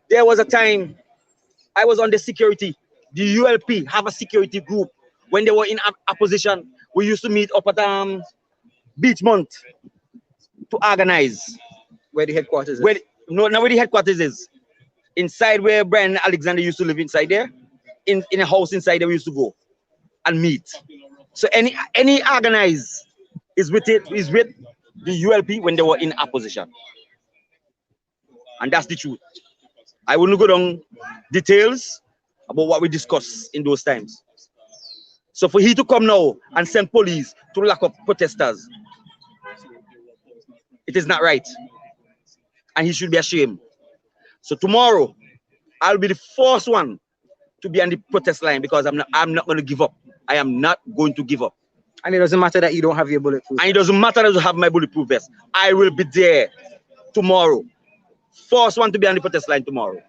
There was a time I was on the security. The ULP have a security group. When they were in opposition, we used to meet up at Beachmont to organize. Where the headquarters is? Not where the headquarters is. Inside where Brian Alexander used to live inside there. In a house inside there we used to go and meet. So any organize is with the ULP when they were in opposition. And that's the truth. I wouldn't go down details about what we discussed in those times. So for he to come now and send police to lock up protesters, it is not right. And he should be ashamed. So tomorrow, I'll be the first one to be on the protest line because I'm not going to give up. I am not going to give up. And it doesn't matter that you don't have your bulletproof. And it doesn't matter that I have my bulletproof vest. I will be there tomorrow. First one to be on the protest line tomorrow.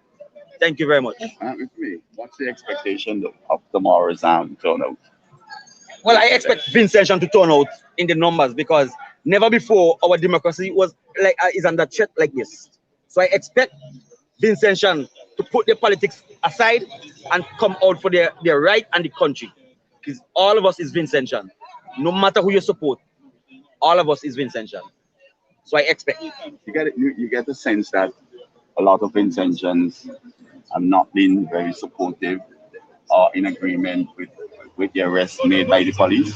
Thank you very much. With me, what's the expectation of tomorrow's turnout? Well, I expect Vincentian to turn out in the numbers because never before our democracy was like is under threat like this. So I expect Vincentian to put their politics aside and come out for their right and the country. Because all of us is Vincentian. No matter who you support, all of us is Vincentian. So I expect. You get the sense that a lot of Vincentians have not been very supportive or in agreement with the arrest made by the police.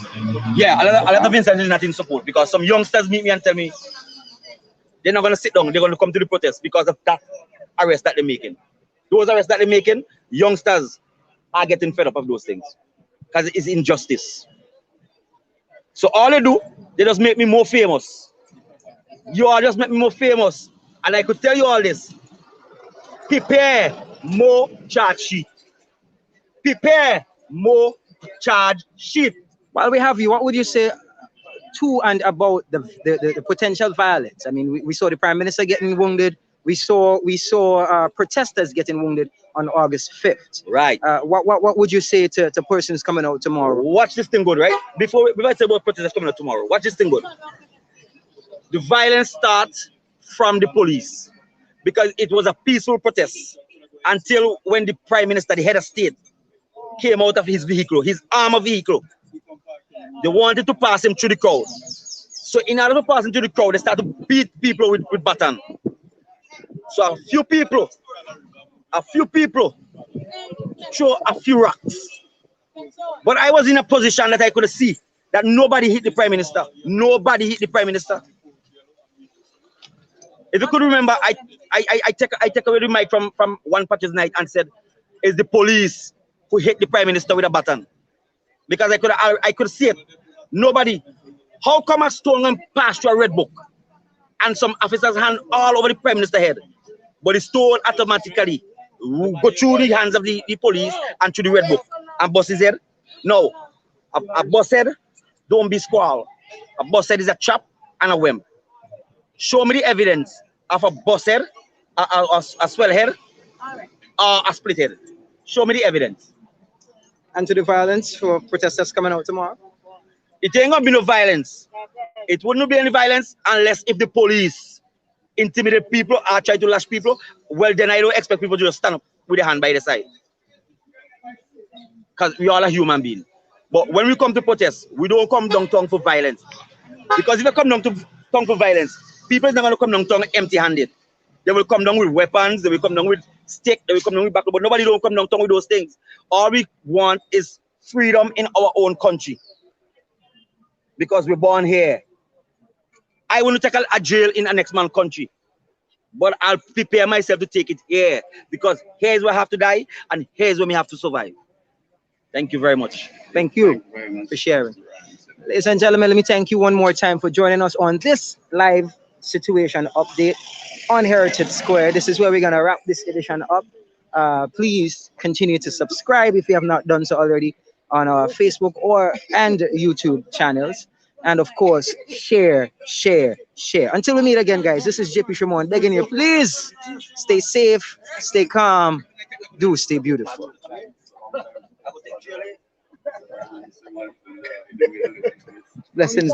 Yeah, a lot of Vincentians not in support because some youngsters meet me and tell me they're not going to sit down, they're going to come to the protest because of that arrest that they're making. Those arrests that they're making, youngsters are getting fed up of those things because it's injustice. So all they do, they just make me more famous. You all just make me more famous. And I could tell you all this. Prepare more charge sheet. Prepare more charge sheet. While we have you, what would you say to and about the potential violence? I mean, we saw the Prime Minister getting wounded. We saw protesters getting wounded on August 5th. Right. What would you say to persons coming out tomorrow? Watch this thing good, right? Before I say about protesters coming out tomorrow, watch this thing good. The violence starts from the police because it was a peaceful protest until when the Prime Minister, the head of state, came out of his vehicle, his armored vehicle. They wanted to pass him through the crowd. So in order to pass him through the crowd, they started to beat people with baton. So a few people threw a few rocks. But I was in a position that I could see that nobody hit the Prime Minister. Nobody hit the Prime Minister. If you could remember, I take away the mic from one protest night and said, it's the police who hit the Prime Minister with a baton. Because I could see it. Nobody. How come a stone and pass through a red book and some officers' hand all over the Prime Minister's head, but the stone automatically go through the hands of the police and through the red book and bust his head? No. A boss head, don't be squall. A boss head is a trap and a whim. Show me the evidence of a boss head, a swell head, or a split head. Show me the evidence. And to the violence for protesters coming out tomorrow? It ain't gonna be no violence. It wouldn't be any violence unless if the police intimidate people or try to lash people. Well, then I don't expect people to just stand up with their hand by the side. Because we all are human beings. But when we come to protest, we don't come downtown for violence. Because if you come downtown for violence, people are not gonna come downtown empty-handed. They will come down with weapons, they will come down with stick, they will come down with backwood, but nobody don't come downtown with those things. All we want is freedom in our own country. Because we're born here. I want to take a jail in a next man's country. But I'll prepare myself to take it here. Because here's where I have to die, and here's where we have to survive. Thank you very much. Thank you for sharing. Ladies and gentlemen, let me thank you one more time for joining us on this live situation update on Heritage Square. This is where we're going to wrap this edition up. Please continue to subscribe if you have not done so already on our Facebook and YouTube channels. And of course, share. Until we meet again, guys, this is JP Shimon begging you, please stay safe, stay calm, stay beautiful. Blessings.